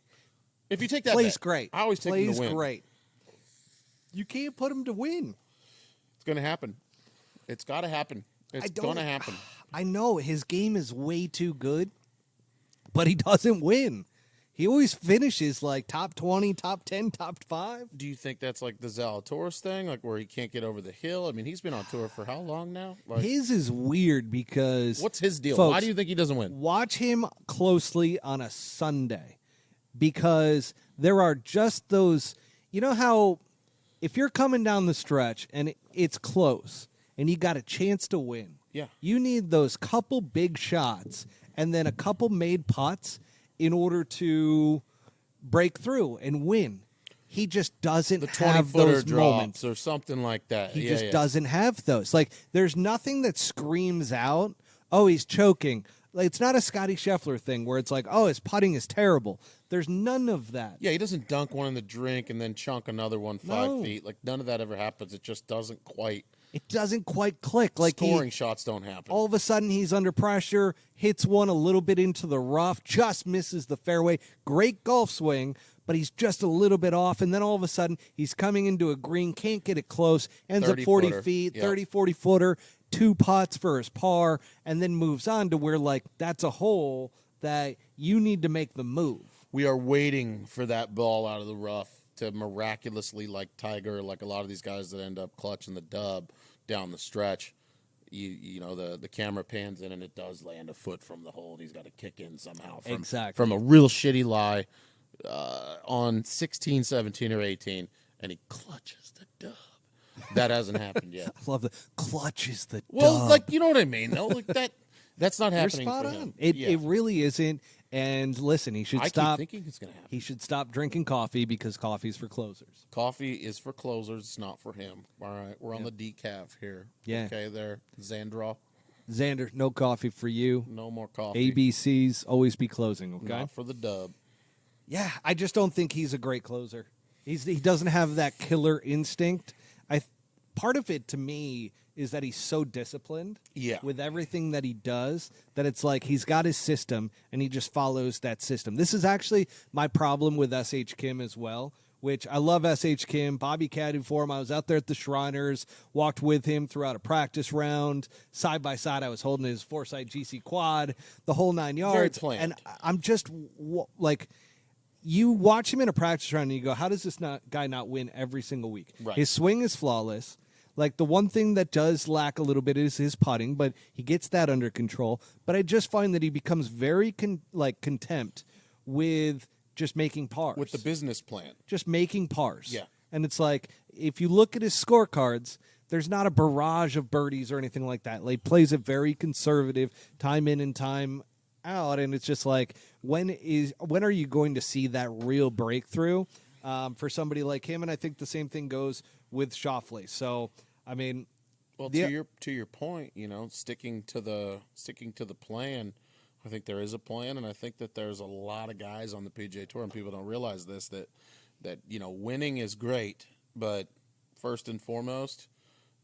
If you take that plays great. I always take him to win. Great. You can't put him to win. It's going to happen. It's got to happen. It's going to happen. I know his game is way too good, but he doesn't win. He always finishes like top 20, top 10, top 5. Do you think that's like the Zalatoris thing, like where he can't get over the hill? I mean, he's been on tour for how long now? Like, his is weird because... What's his deal? Folks, why do you think he doesn't win? Watch him closely on a Sunday because there are just those... You know how if you're coming down the stretch and it's close and you got a chance to win, you need those couple big shots and then a couple made putts in order to break through and win. he just doesn't the have 20-footer those moments. drops or something like that. He yeah, just yeah. doesn't have those. Like, there's nothing that screams out, oh, he's choking. Like, it's not a Scottie Scheffler thing where it's like, oh, his putting is terrible. There's none of that. Yeah, he doesn't dunk one in the drink and then chunk another one 5 No. feet. Like, none of that ever happens. It just doesn't quite. It doesn't quite click. Like, Scoring shots don't happen. all of a sudden he's under pressure, hits one a little bit into the rough, just misses the fairway. Great golf swing, but he's just a little bit off. And then all of a sudden he's coming into a green, can't get it close, ends up 40 30-footer. feet, Yep. 30, 40-footer, 2 putts for his par, and then moves on to where, like, that's a hole that you need to make the move. We are waiting for that ball out of the rough to miraculously, like Tiger, like a lot of these guys that end up clutching the dub down the stretch. You know, the camera pans in and it does land a foot from the hole. And he's got to kick in somehow from a real shitty lie on 16, 17, or 18, and he clutches the dub. That hasn't happened yet. I love the clutches the Well, dub. like, you know what I mean, though? Like that's not You're happening spot for on. him. It really isn't. And listen, he should I stop. keep thinking it's going to happen. He should stop drinking coffee because coffee's for closers. Coffee is for closers. It's not for him. All right, we're on the decaf here. Yeah. Okay, there, Xandra. Xander, no coffee for you. No more coffee. ABCs always be closing. Okay. Not for the dub. Yeah, I just don't think he's a great closer. He doesn't have that killer instinct. Part of it to me is that he's so disciplined with everything that he does that it's like he's got his system and he just follows that system. This is actually my problem with S.H. Kim as well, which I love S.H. Kim. Bobby caddied for him. I was out there at the Shriners, walked with him throughout a practice round. Side by side, I was holding his Foresight GC quad, the whole 9 yards. Very planned. And I'm just like... You watch him in a practice round and you go, how does this guy not win every single week? Right. His swing is flawless. Like, the one thing that does lack a little bit is his putting, but he gets that under control. But I just find that he becomes very contempt with just making pars. With the business plan. Just making pars. Yeah. And it's like, if you look at his scorecards, there's not a barrage of birdies or anything like that. Like, plays it very conservative, time in and time out, and it's just like, when are you going to see that real breakthrough for somebody like him? And I think the same thing goes with Schauffele. So I mean, well, to your point, you know, sticking to the plan. I think there is a plan, and I think that there's a lot of guys on the PGA Tour, and people don't realize this, that you know, winning is great, but first and foremost,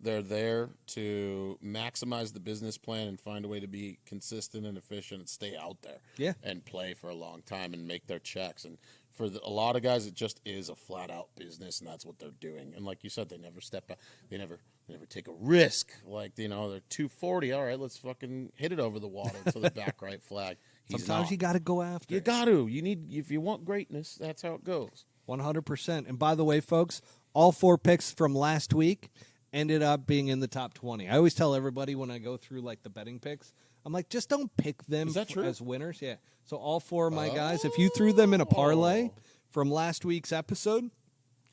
they're there to maximize the business plan and find a way to be consistent and efficient and stay out there and play for a long time and make their checks. And for a lot of guys, it just is a flat-out business, and that's what they're doing. And like you said, they never step back. They never take a risk. Like, you know, they're 240. All right, let's fucking hit it over the water to the back right flag. Sometimes you got to go after. You got to. You need, if you want greatness, that's how it goes. 100%. And by the way, folks, all 4 picks from last week ended up being in the top 20. I always tell everybody when I go through like the betting picks, I'm like, just don't pick them as winners. Yeah. So all 4 of my guys, if you threw them in a parlay from last week's episode,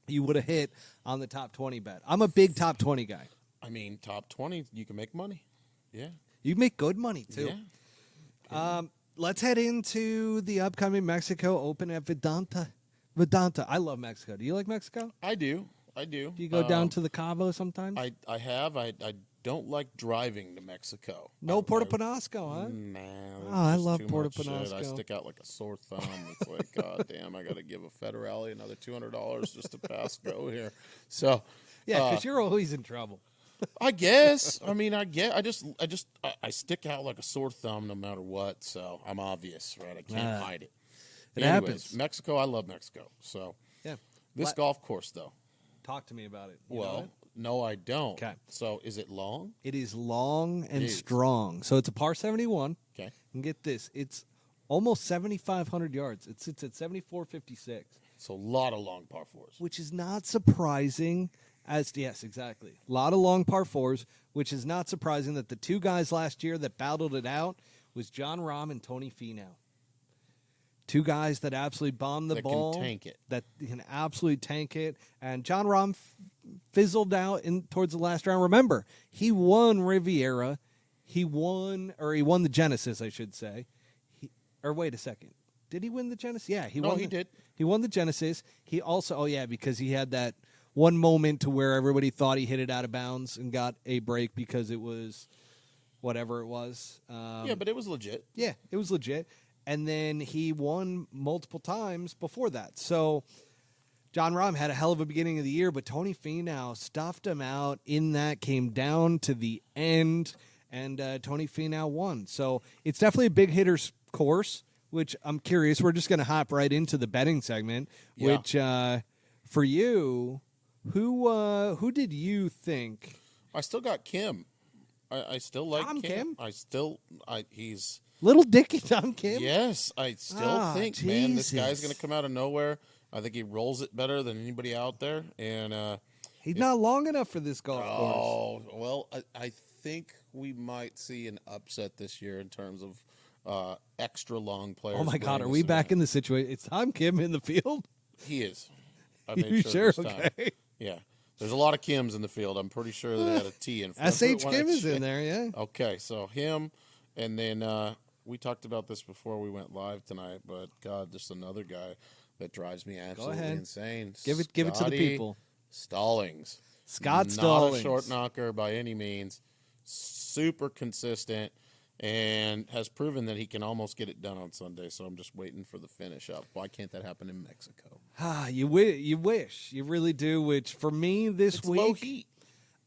you would have hit on the top 20 bet. I'm a big top 20 guy. I mean, top 20, you can make money. Yeah. You make good money too. Yeah. Let's head into the upcoming Mexico Open at Vidanta. Vidanta. I love Mexico. Do you like Mexico? I do. Do you go down to the Cabo sometimes? I have. I don't like driving to Mexico. No Puerto Penasco, huh? Nah. I love Puerto Penasco. I Penasco. stick out like a sore thumb. It's like, God damn, I got to give a federale another $200 just to pass go here. So, yeah, because you're always in trouble. I guess. I mean, I stick out like a sore thumb no matter what. So I'm obvious, right? I can't hide it. It Anyways, happens. Mexico, I love Mexico. So Yeah. this golf course, though. Talk to me about it. You know Well, it? no, I don't. Okay. So is it long? It is long and is. strong. So it's a par 71. Okay. And get this, it's almost 7,500 yards. It sits at 7,456. So a lot of long par fours. Which is not surprising yes, exactly. A lot of long par 4s, which is not surprising that the 2 guys last year that battled it out was John Rahm and Tony Finau. 2 guys that absolutely bombed the ball. That can tank it. That can absolutely tank it. And John Rahm fizzled out towards the last round. Remember, he won Riviera. He won the Genesis, I should say. Wait a second. Did he win the Genesis? Yeah, he No, won. he did. He won the Genesis. He also, because he had that one moment to where everybody thought he hit it out of bounds and got a break because it was whatever it was. Yeah, but it was legit. Yeah, it was legit. And then he won multiple times before that. So John Rahm had a hell of a beginning of the year, but Tony Finau stuffed him out in that, came down to the end, and Tony Finau won. So it's definitely a big hitter's course, which I'm curious. We're just going to hop right into the betting segment, which for you, who did you think? I still got Kim. I still like Kim. He's Little Dicky Tom Kim? Yes, I still think, man, this guy's Jesus. going to come out of nowhere. I think he rolls it better than anybody out there. And He's not long enough for this golf course. oh, well, I think we might see an upset this year in terms of extra long players. Oh, my God. winning Are we this back event. in the situation? It's Tom Kim in the field? He is. I You made sure? this time. Okay. Yeah. There's a lot of Kims in the field. I'm pretty sure they had a T in front. S.H. Kim is in there, yeah. Okay, so him, and then we talked about this before we went live tonight, but God, just another guy that drives me absolutely ahead. insane. Give it to the Scottie people. Stallings. Scott Not Stallings. a short knocker by any means. Super consistent and has proven that he can almost get it done on Sunday. So I'm just waiting for the finish up. Why can't that happen in Mexico? You wish. You really do, which for me this It's week, low heat.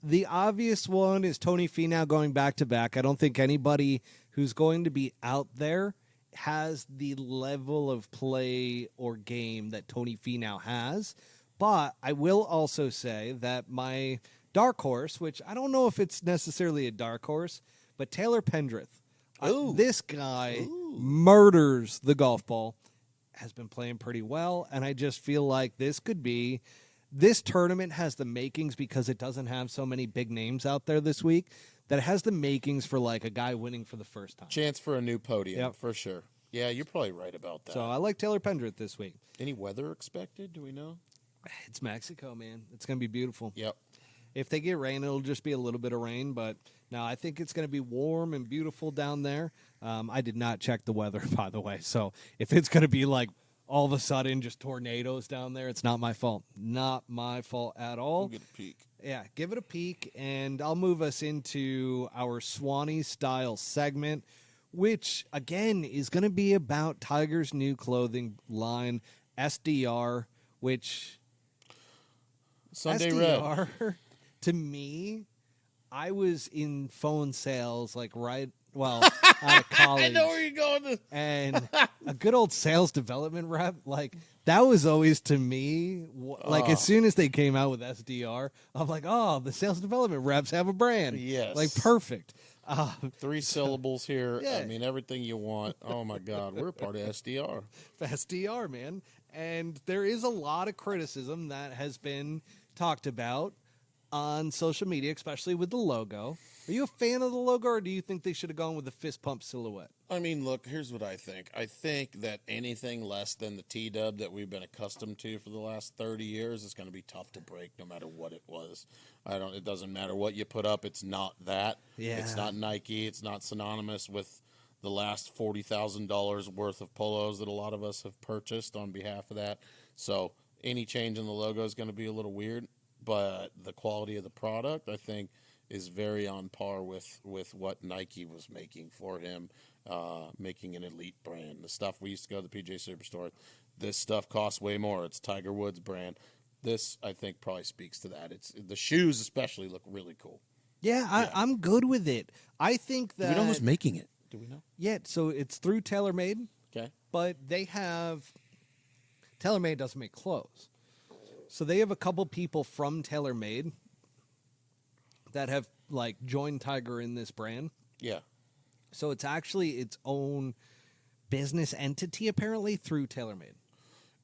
the obvious one is Tony Finau going back-to-back. I don't think anybody who's going to be out there has the level of play or game that Tony Finau has. But I will also say that my dark horse, which I don't know if it's necessarily a dark horse, but Taylor Pendrith. Ooh. This guy murders the golf ball, has been playing pretty well, and I just feel like this tournament has the makings, because it doesn't have so many big names out there this week, that it has the makings for like a guy winning for the first time. Chance for a new podium, Yep. for sure. Yeah, you're probably right about that. So I like Taylor Pendrith this week. Any weather expected? Do we know? It's Mexico, man. It's going to be beautiful. Yep. If they get rain, it'll just be a little bit of rain, but no, I think it's going to be warm and beautiful down there. I did not check the weather, by the way, so if it's going to be like all of a sudden just tornadoes down there, it's not my fault. Not my fault at all. We'll get a peek. Yeah, give it a peek, and I'll move us into our Swanee-style segment, which, again, is going to be about Tiger's new clothing line, SDR, which... Sunday Red. SDR, to me, I was in phone sales, like, out of college. I know where you're going. And a good old sales development rep, like, that was always, to me, like, as soon as they came out with SDR, I'm like, oh, the sales development reps have a brand. Yes. Like, perfect. 3 syllables here. Yeah. I mean, everything you want. Oh, my God. We're a part of SDR. SDR, man. And there is a lot of criticism that has been talked about on social media, especially with the logo. Are you a fan of the logo, or do you think they should have gone with the fist pump silhouette? I mean, look, here's what I think. I think that anything less than the T-dub that we've been accustomed to for the last 30 years is going to be tough to break no matter what it was. It doesn't matter what you put up. It's not that. Yeah. It's not Nike. It's not synonymous with the last $40,000 worth of polos that a lot of us have purchased on behalf of that. So any change in the logo is going to be a little weird, but the quality of the product, I think, is very on par with what Nike was making for him, making an elite brand. The stuff we used to go to the PGA Superstore, this stuff costs way more. It's Tiger Woods brand. This, I think, probably speaks to that. It's the shoes especially look really cool. Yeah, I'm good with it. I think that... Do we know who's making it? Do we know? Yeah, so it's through TaylorMade, Okay. but they have... TaylorMade doesn't make clothes. So they have a couple people from TaylorMade that have, like, joined Tiger in this brand. Yeah. So it's actually its own business entity, apparently, through TaylorMade.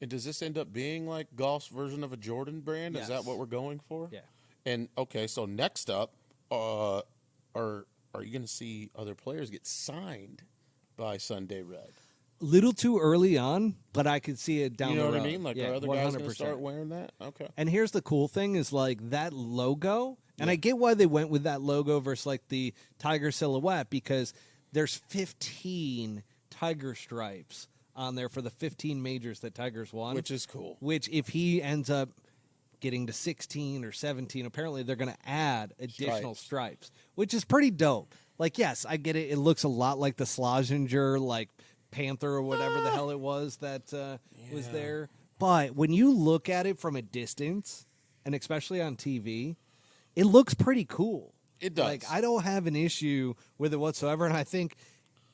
And does this end up being like golf's version of a Jordan brand? Yes. Is that what we're going for? Yeah. And, okay, so next up, are you going to see other players get signed by Sunday Red? Little too early on, but I could see it down the road. You know what I mean? Like, Yeah, are other guys going to 100%. start wearing that? Okay. And here's the cool thing is, like, that logo, and I get why they went with that logo versus, like, the Tiger silhouette, because there's 15 Tiger stripes on there for the 15 majors that Tiger's won. Which is cool. Which, if he ends up getting to 16 or 17, apparently they're going to add additional stripes, which is pretty dope. Like, yes, I get it. It looks a lot like the Schlesinger, like Panther or whatever the hell it was that was there. But when you look at it from a distance, and especially on TV, it looks pretty cool. It does. Like, I don't have an issue with it whatsoever, and I think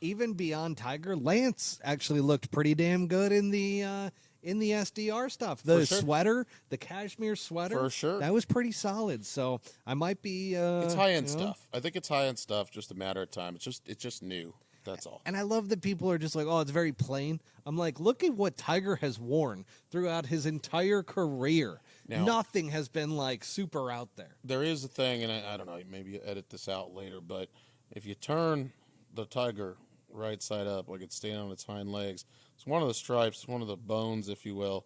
even beyond Tiger, Lance actually looked pretty damn good in the SDR stuff. The sweater, the cashmere sweater, for sure, that was pretty solid. So I might be. It's high end stuff. I think it's high end stuff. Just a matter of time. It's just new. That's all. And I love that people are just like, oh, it's very plain. I'm like, look at what Tiger has worn throughout his entire career. Now, nothing has been like super out there. There is a thing, and I don't know, maybe edit this out later, but if you turn the Tiger right side up, like it's standing on its hind legs, it's one of the stripes, one of the bones, if you will,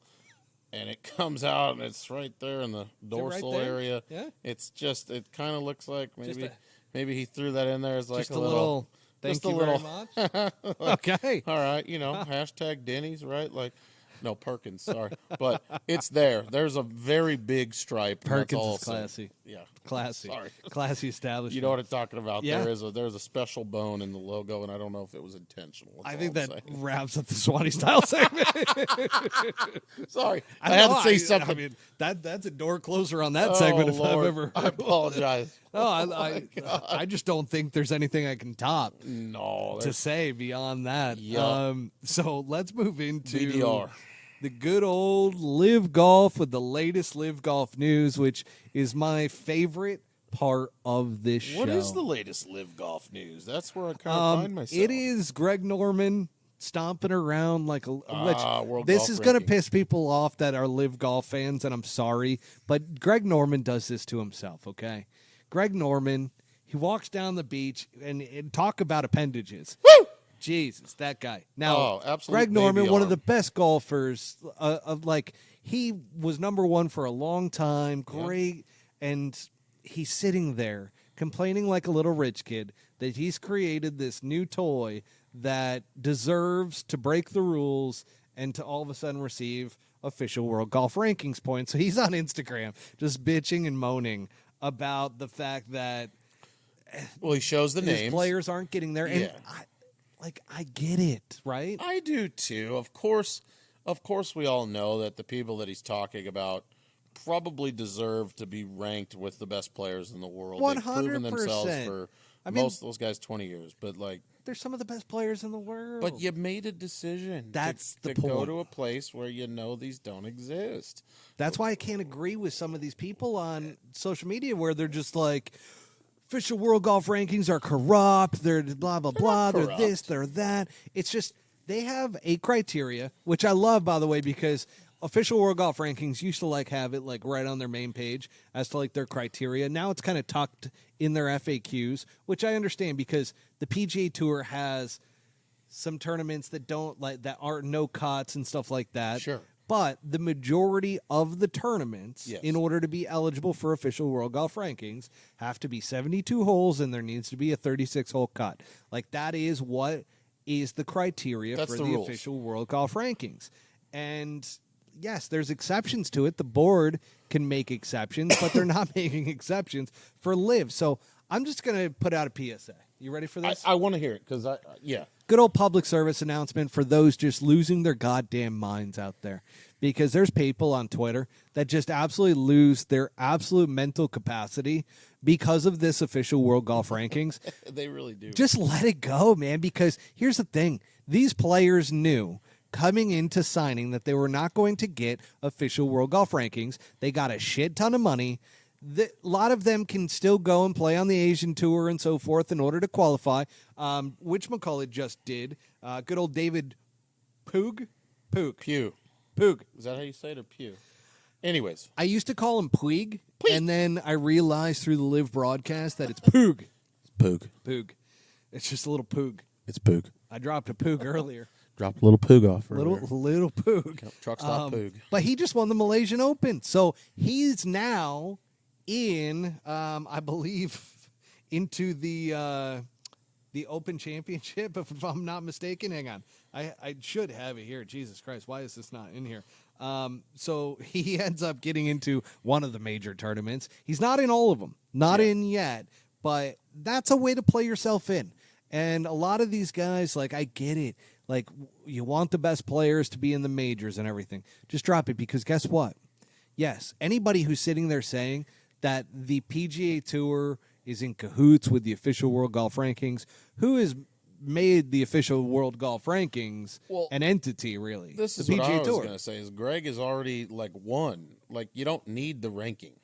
and it comes out, and it's right there in the dorsal area. Yeah. It's just, it kind of looks like maybe he threw that in there as like just a little. Thank you very much. Okay. All right, hashtag Denny's, right? Like, no, Perkins, sorry. But it's there. There's a very big stripe. Perkins is classy. Yeah. Classy. Sorry. Classy establishment. You know what I'm talking about. Yeah. There's a special bone in the logo, and I don't know if it was intentional. I think that wraps up the Swanee style segment. Sorry. I had to say something. I mean, that's a door closer on that segment if I've ever heard. I apologize. I just don't think there's anything I can top to say beyond that. Yep. So let's move into BDR. The good old LIV Golf with the latest LIV Golf news, which is my favorite part of this show. What is the latest LIV Golf news? That's where I kind of find myself. It is Greg Norman stomping around like World this Golf is going to ranking. piss people off that are LIV Golf fans, and I'm sorry, but Greg Norman does this to himself, okay? Greg Norman, he walks down the beach and talk about appendages. Woo! Jesus, that guy. Now, absolute Greg Norman, baby one arm. of the best golfers he was number one for a long time, great, and he's sitting there complaining like a little rich kid that he's created this new toy that deserves to break the rules and to all of a sudden receive official World Golf Rankings points. So he's on Instagram just bitching and moaning about the fact that he shows the his names. players aren't getting there. And I get it, right? I do too. Of course, we all know that the people that he's talking about probably deserve to be ranked with the best players in the world. 100%. They've proven themselves for most of those guys 20 years. But they're some of the best players in the world. But you made a decision. That's to the point. Go to a place where you know these don't exist. That's why I can't agree with some of these people on social media where they're just like, official World Golf Rankings are corrupt. They're blah, blah, blah. They're this, they're that. It's just they have a criteria, which I love, by the way, because official World Golf Rankings used to have it right on their main page as to their criteria. Now it's kind of tucked in their FAQs, which I understand because the PGA Tour has some tournaments that don't that are no cuts and stuff like that. Sure. But the majority of the tournaments, in order to be eligible for official World Golf Rankings, have to be 72 holes, and there needs to be a 36-hole cut. That is what is the criteria for the official World Golf Rankings. And, yes, there's exceptions to it. The board can make exceptions, but they're not making exceptions for LIV. So I'm just going to put out a PSA. You ready for this? I want to hear it because, Good old public service announcement for those just losing their goddamn minds out there. Because there's people on Twitter that just absolutely lose their absolute mental capacity because of this official World Golf Rankings. They really do. Just let it go, man, because here's the thing. These players knew coming into signing that they were not going to get official World Golf Rankings. They got a shit ton of money. A lot of them can still go and play on the Asian Tour and so forth in order to qualify, which McCullough just did. Good old David Pugh. Is that how you say it, or Pew? Anyways. I used to call him Puig, and then I realized through the LIV broadcast that it's Pug. Pug. It's just a little Pug. It's Pug. I dropped a Pug earlier. Dropped a little Pug off earlier. Little Pug. Truck stop Pug. But he just won the Malaysian Open. So he's now in, I believe, into the the Open Championship, if I'm not mistaken. Hang on. I should have it here. Jesus Christ, why is this not in here? So he ends up getting into one of the major tournaments. He's not in all of them, not in yet, but that's a way to play yourself in. And a lot of these guys, like, I get it. Like, you want the best players to be in the majors and everything. Just drop it, because guess what? Yes, anybody who's sitting there saying that the PGA Tour is in cahoots with the official World Golf Rankings, who has made the official World Golf Rankings an entity, really? This is what I was going to say, is Greg is already, like, won. Like, you don't need the ranking.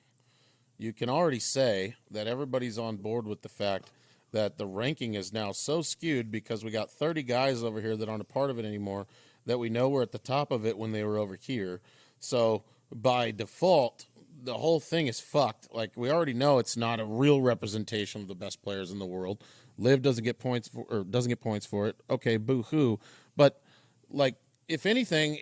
You can already say that everybody's on board with the fact that the ranking is now so skewed because we got 30 guys over here that aren't a part of it anymore, that we know we're at the top of it when they were over here. So by default, the whole thing is fucked. Like, we already know it's not a real representation of the best players in the world. LIV doesn't get points for it. Okay, boo-hoo. But, like, if anything,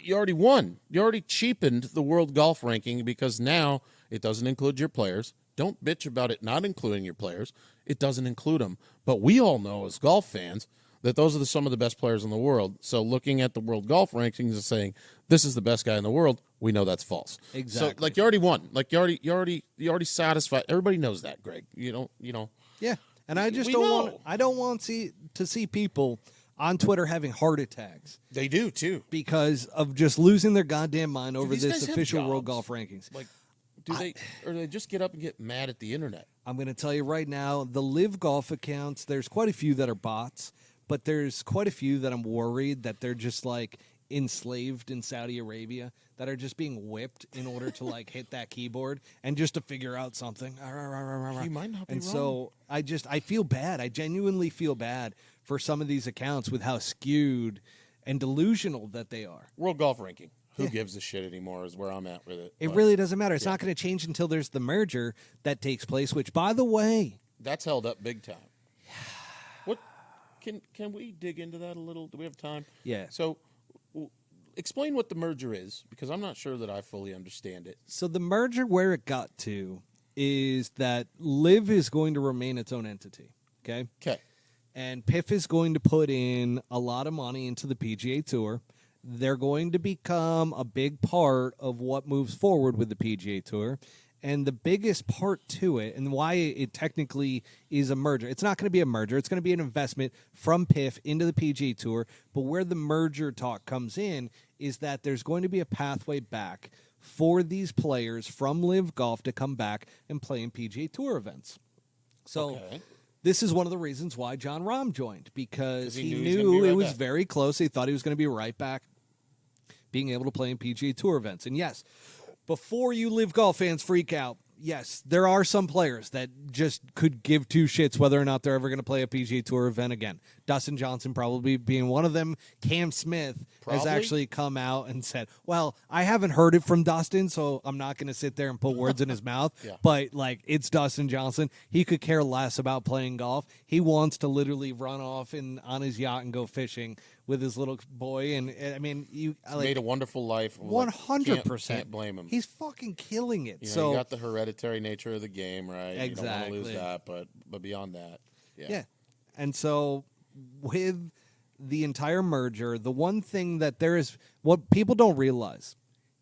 you already won. You already cheapened the world golf ranking, because now it doesn't include your players. Don't bitch about it not including your players. It doesn't include them. But we all know as golf fans that those are some of the best players in the world. So looking at the world golf rankings and saying this is the best guy in the world, we know that's false. Exactly. So, like, you already won. Like, you already satisfied. Everybody knows that, Greg. You know. Yeah. And I just don't want to see people on Twitter having heart attacks. They do too, because of just losing their goddamn mind over this official World Golf Rankings. Like, do they just get up and get mad at the internet? I'm going to tell you right now, the LIV Golf accounts, there's quite a few that are bots, but there's quite a few that I'm worried that they're just, like, enslaved in Saudi Arabia, that are just being whipped in order to, like, hit that keyboard and just to figure out something. You might not be wrong. And so I feel bad. I genuinely feel bad for some of these accounts with how skewed and delusional that they are. World Golf Ranking. Who gives a shit anymore is where I'm at with it. It really doesn't matter. It's not going to change until there's the merger that takes place, which, by the way, that's held up big time. What can we dig into that a little? Do we have time? Yeah. So explain what the merger is, because I'm not sure that I fully understand it. So the merger, where it got to, is that LIV is going to remain its own entity. Okay. Okay. And PIF is going to put in a lot of money into the PGA Tour. They're going to become a big part of what moves forward with the PGA Tour. And the biggest part to it, and why it technically is a merger, it's not going to be a merger. It's going to be an investment from PIF into the PGA Tour. But where the merger talk comes in is that there's going to be a pathway back for these players from LIV Golf to come back and play in PGA Tour events. So this is one of the reasons why John Rahm joined, because he knew it was very close. He thought he was going to be right back being able to play in PGA Tour events. And yes, before you LIV Golf fans freak out, yes, there are some players that just could give two shits whether or not they're ever going to play a PGA Tour event again. Dustin Johnson probably being one of them. Cam Smith has actually come out and said, well, I haven't heard it from Dustin, so I'm not going to sit there and put words in his mouth. But, like, it's Dustin Johnson. He could care less about playing golf. He wants to literally run off on his yacht and go fishing with his little boy. And I mean, you made a wonderful life. 100%. Can't blame him. He's fucking killing it. You got the hereditary nature of the game, right? Exactly. You don't want to lose that, but beyond that, yeah. And so with the entire merger, the one thing that there is, what people don't realize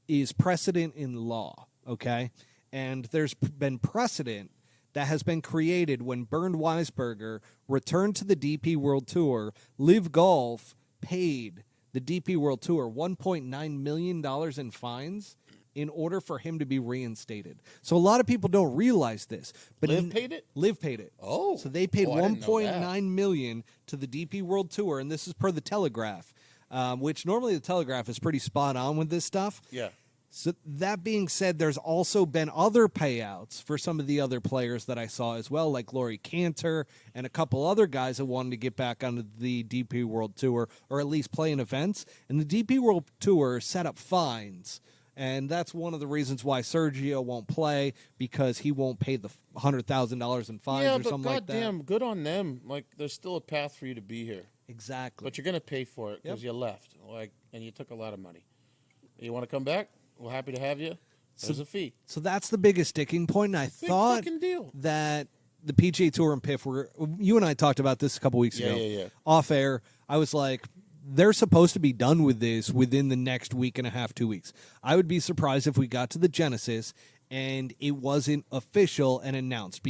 is precedent in law, okay? And there's been precedent that has been created when Bernd Weisberger returned to the DP World Tour. LIV Golf paid the DP World Tour $1.9 million in fines in order for him to be reinstated. So a lot of people don't realize this. But LIV paid it? LIV paid it. Oh. So they paid $1.9 million to the DP World Tour, and this is per the Telegraph, which normally the Telegraph is pretty spot on with this stuff. Yeah. So that being said, there's also been other payouts for some of the other players that I saw as well, like Laurie Cantor and a couple other guys that wanted to get back onto the DP World Tour, or at least play in events. And the DP World Tour set up fines. And that's one of the reasons why Sergio won't play, because he won't pay the $100,000 in fines or something like that. Goddamn, good on them. Like, there's still a path for you to be here. Exactly. But you're going to pay for it because you left, and you took a lot of money. You want to come back? We're happy to have you. There's a fee. So that's the biggest sticking point. And I thought fucking deal. that the PGA Tour and PIF were, you and I talked about this a couple weeks ago. Yeah. Off air, I was like, they're supposed to be done with this within the next week and a half, 2 weeks. I would be surprised if we got to the Genesis and it wasn't official and announced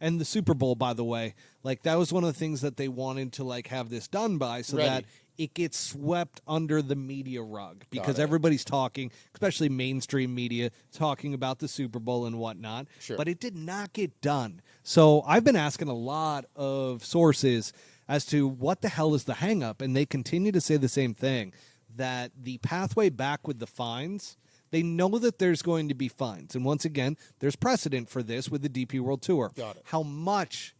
and the Super Bowl, by the way, like that was one of the things that they wanted to like have this done by so that it gets swept under the media rug because everybody's talking, especially mainstream media, talking about the Super Bowl and whatnot. Sure. But it did not get done. So I've been asking a lot of sources as to what the hell is the hang up, and they continue to say the same thing, that the pathway back with the fines, they know that there's going to be fines. And once again, there's precedent for this with the DP World Tour. Got it. How much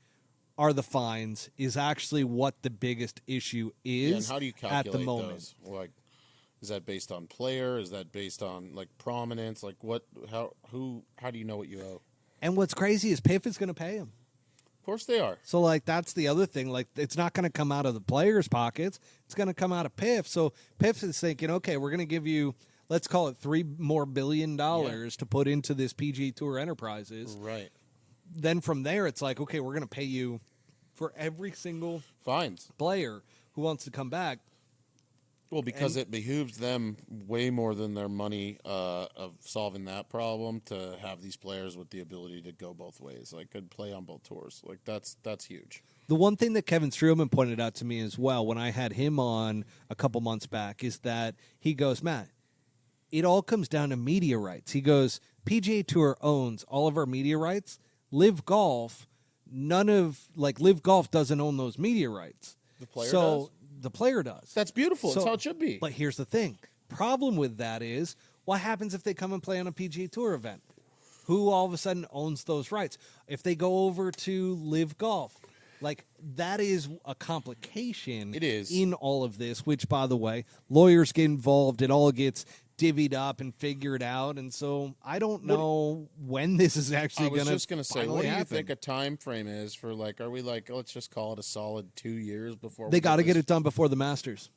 are the fines is actually what the biggest issue is and how do you calculate at the moment. those? Like, is that based on player? Is that based on like prominence? Like what? How do you know what you owe? And what's crazy is PIF is going to pay them. Of course they are. So, like, that's the other thing. Like, it's not going to come out of the players' pockets. It's going to come out of PIF. So, PIF is thinking, okay, we're going to give you, let's call it $3 more billion to put into this PGA Tour Enterprises. Right. Then from there, it's like, okay, we're going to pay you for every single fines player who wants to come back. Well, because it behooves them way more than their money of solving that problem to have these players with the ability to go both ways, like could play on both tours. Like that's huge. The one thing that Kevin Streelman pointed out to me as well when I had him on a couple months back is that he goes, Matt, it all comes down to media rights. He goes, PGA Tour owns all of our media rights. LIV Golf, LIV Golf doesn't own those media rights. The player does? The player does. That's beautiful. That's how it should be. But here's the thing. Problem with that is, what happens if they come and play on a PGA Tour event? Who all of a sudden owns those rights? If they go over to LIV Golf, like that is a complication. It is. In all of this, which, by the way, lawyers get involved. It all gets divvied up and figured out. And so I don't know when this is actually going to I was just going to say, what do you happen. think a time frame is for, like, are we like, let's just call it a solid 2 years before They got to get it done before the Masters.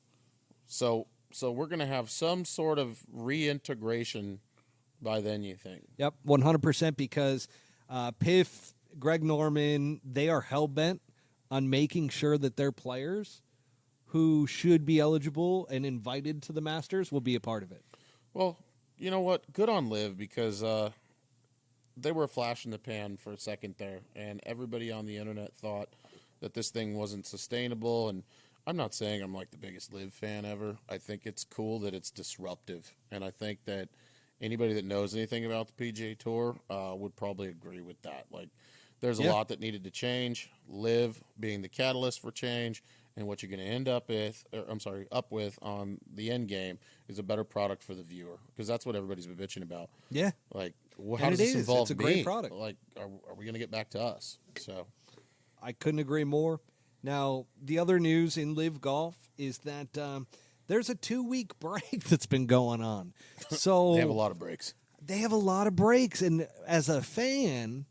So we're going to have some sort of reintegration by then, you think? Yep, 100%, because PIF, Greg Norman, they are hell-bent on making sure that their players who should be eligible and invited to the Masters will be a part of it. Well, you know what? Good on LIV, because they were a flash in the pan for a second there, and everybody on the internet thought that this thing wasn't sustainable. And I'm not saying I'm like the biggest LIV fan ever. I think it's cool that it's disruptive, and I think that anybody that knows anything about the PGA Tour would probably agree with that. Like, there's a lot that needed to change. LIV being the catalyst for change, and what you're going to end up with on the end game is a better product for the viewer, because that's what everybody's been bitching about. Yeah, like, how does this involve it's a me? great product. Like, are we going to get back to us? So, I couldn't agree more. Now, the other news in LIV Golf is that there's a 2-week break that's been going on. So they have a lot of breaks. They have a lot of breaks, and as a fan,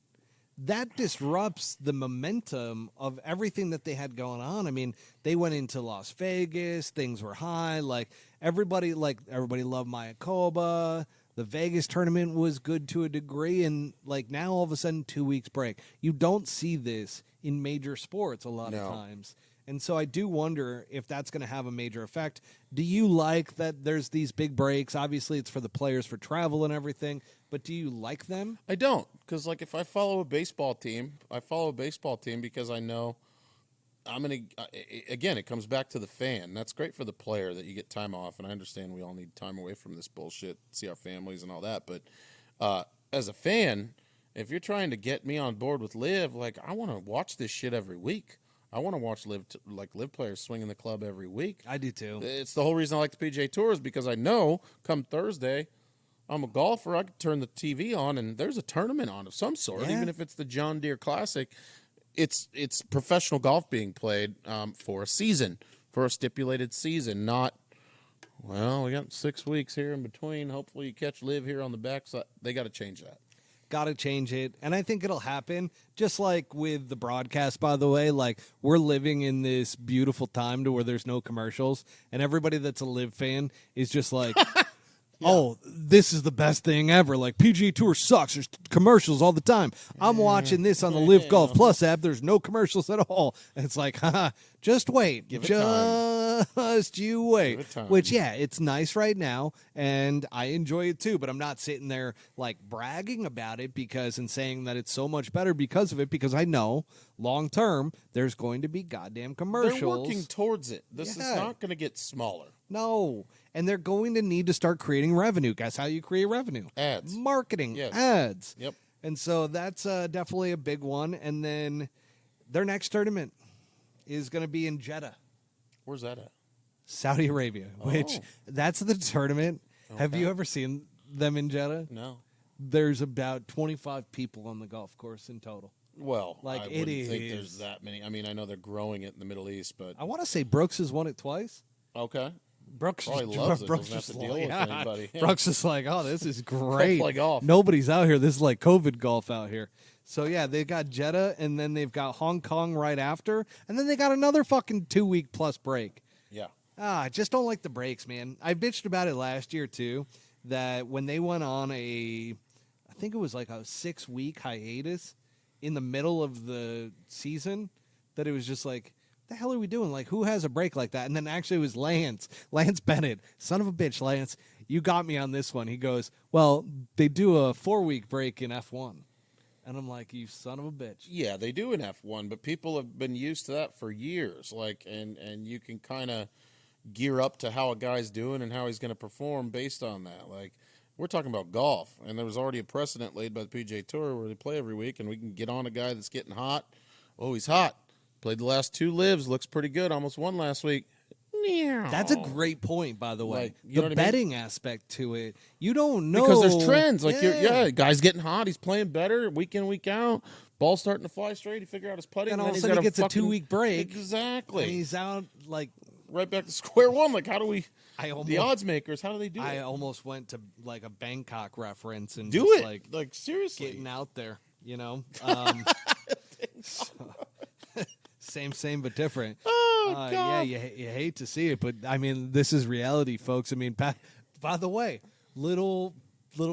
that disrupts the momentum of everything that they had going on. I mean, they went into Las Vegas, things were high, like everybody loved Mayakoba. The Vegas tournament was good to a degree, and like now all of a sudden 2 weeks break. You don't see this in major sports a lot of times. And so I do wonder if that's going to have a major effect. Do you like that there's these big breaks? Obviously, it's for the players for travel and everything, but do you like them? I don't, because like if I follow a baseball team, because I know I'm going to, again, it comes back to the fan. That's great for the player that you get time off, and I understand we all need time away from this bullshit, see our families and all that, but as a fan, if you're trying to get me on board with LIV, like I want to watch this shit every week. I want to watch LIV players swinging the club every week. I do too. It's the whole reason I like the PGA Tour, is because I know come Thursday, I'm a golfer. I can turn the TV on and there's a tournament on of some sort, even if it's the John Deere Classic. It's professional golf being played for a season, for a stipulated season, not, well, we got 6 weeks here in between. Hopefully you catch LIV here on the backside. They got to change that. Got to change it. And I think it'll happen, just like with the broadcast, by the way. Like, we're living in this beautiful time to where there's no commercials, and everybody that's a LIV fan is just like, oh, this is the best thing ever. Like, PGA Tour sucks. There's commercials all the time. I'm watching this on the LIV Golf Plus app. There's no commercials at all. And it's like, haha, just wait. Give it just you wait. Give it time. Which, yeah, it's nice right now, and I enjoy it too, but I'm not sitting there, like, bragging about it and saying that it's so much better because of it, because I know long term there's going to be goddamn commercials. They're working towards it. This is not going to get smaller. No. And they're going to need to start creating revenue. Guess how you create revenue? Ads. Marketing. Yes. Ads. Yep. And so that's definitely a big one. And then their next tournament is going to be in Jeddah, Where's that at? Saudi Arabia, which that's the tournament. Okay. Have you ever seen them in Jeddah? No. There's about 25 people on the golf course in total. Well, Like, I it wouldn't think is- there's that many. I mean, I know they're growing it in the Middle East, but I want to say Brooks has won it twice. okay. Brooks, Probably loves it. Brooks Doesn't have to is deal like, with anybody. Yeah. Brooks is like, oh, this is great. Play golf. Nobody's out here. This is like COVID golf out here. So, yeah, they've got Jeddah, and then they've got Hong Kong right after, and then they got another fucking 2-week plus break. Yeah. I just don't like the breaks, man. I bitched about it last year, too, that when they went on I think it was like a 6-week hiatus in the middle of the season, that it was just like, the hell are we doing? Like, who has a break like that? And then actually it was Lance Bennett. Son of a bitch, Lance. You got me on this one. He goes, well, they do a 4-week break in F1. And I'm like, you son of a bitch. Yeah, they do in F1, but people have been used to that for years. Like, and you can kind of gear up to how a guy's doing and how he's going to perform based on that. Like, we're talking about golf, and there was already a precedent laid by the PGA Tour where they play every week, and we can get on a guy that's getting hot. Oh, he's hot. Played the last 2 lives, looks pretty good. Almost won last week. That's a great point, by the way. Like, you know the what I mean? betting aspect to it, you don't know. Because there's trends. Like, yeah. guy's getting hot. He's playing better week in, week out. Ball's starting to fly straight. He figure out his putting. And all of a then sudden he's he got gets a 2-week break. Exactly. And he's out, like, right back to square one. Like, how do we, the the odds makers, how do they do I it? almost went to, like, a Bangkok reference and Do just, it. Like, seriously. getting out there, you know? Same, but different. Oh, God. Yeah, you hate to see it, but, I mean, this is reality, folks. I mean, by the way, little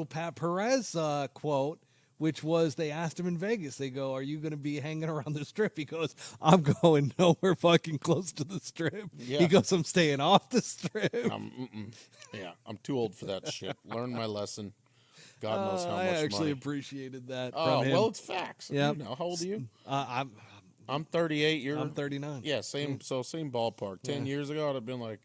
Pat Perez quote, which was they asked him in Vegas, they go, are you going to be hanging around the strip? He goes, I'm going nowhere fucking close to the strip. Yeah. He goes, I'm staying off the strip. Yeah, I'm too old for that shit. Learn my lesson. God knows how much I actually money. appreciated that Oh, from him. well, it's facts. Yep. You know, how old are you? I'm 38. I'm 39. Yeah, same ballpark. 10 years ago, I'd have been like,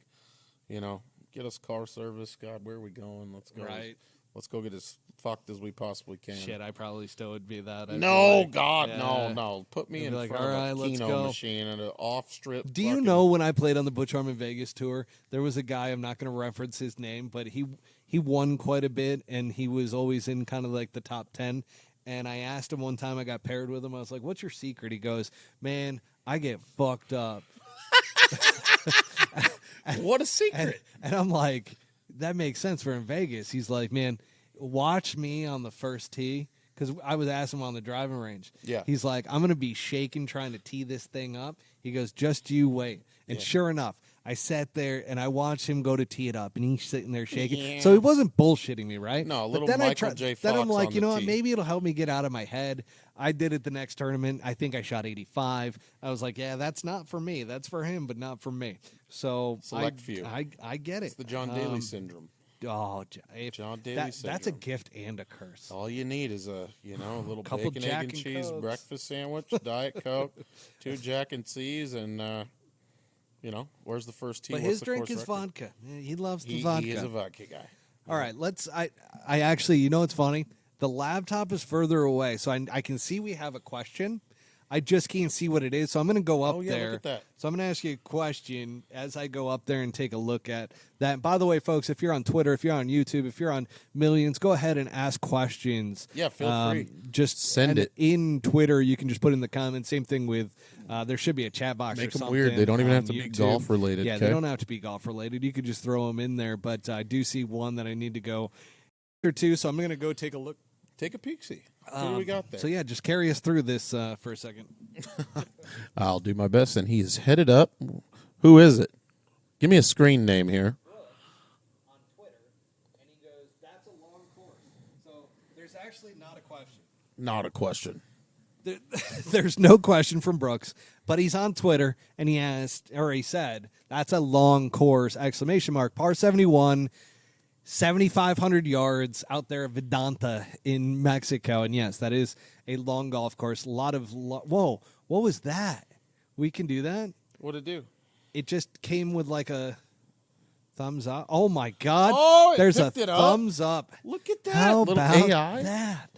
you know, get us car service. God, where are we going? Let's go. Right. Let's go get as fucked as we possibly can. Shit, I probably still would be that. No, God, no. Put me I'd in be like, front all of right, a let's Keno go. machine and an off-strip. Do you fucking- know when I played on the Butch Harmon Vegas tour, there was a guy, I'm not going to reference his name, but he won quite a bit, and he was always in kind of like the top 10. And I asked him one time, I got paired with him, I was like, what's your secret? He goes, man, I get fucked up. What a secret. And I'm like, that makes sense for in Vegas. He's like, man, watch me on the first tee. Because I was asking him on the driving range. Yeah. He's like, I'm going to be shaking trying to tee this thing up. He goes, just you wait. And sure enough, I sat there and I watched him go to tee it up. And he's sitting there shaking. Yeah. So he wasn't bullshitting me, right? No, a little but then Michael J. Then I'm Fox like, on you the know what? tee. Maybe it'll help me get out of my head. I did it the next tournament. I think I shot 85. I was like, yeah, that's not for me. That's for him, but not for me. So Select few. I get it. It's the John Daly syndrome. Oh, John Daly that's a syndrome. gift and a curse. All you need is a little Couple bacon, Jack egg, and and cheese Cokes. breakfast sandwich, Diet Coke, 2 Jack and C's, and where's the first tea? But What's his the drink course is record? vodka. Yeah, he loves the He vodka. is a vodka guy. All right, I actually, you know what's funny? The laptop is further away, so I can see we have a question. I just can't see what it is, so I'm going to go up Oh, yeah, there. look at that. So I'm going to ask you a question as I go up there and take a look at that. And by the way, folks, if you're on Twitter, if you're on YouTube, if you're on Millions, go ahead and ask questions. Yeah, feel free. Just Send it. in Twitter. You can just put in the comments. Same thing with there should be a chat box. Make or them something weird. They don't even on have to be YouTube. golf related, Yeah, okay? they don't have to be golf related. You could just throw them in there. But I do see one that I need to go or two, so I'm going to go take a look. Take a peek-see. What do we got there? So yeah, just carry us through this for a second. I'll do my best, and he is headed up. Who is it? Give me a screen name here. On Twitter, and he goes, Not a question. There's no question from Brooks, but he's on Twitter and he said, that's a long course, ! Par 71, 7,500 yards out there at Vidanta in Mexico. And yes, that is a long golf course. A lot of, whoa, what was that? We can do that? What'd it do? It just came with like a thumbs up. Oh my God. Oh, there's a picked it up. thumbs up. Look at that. How little about AI. that?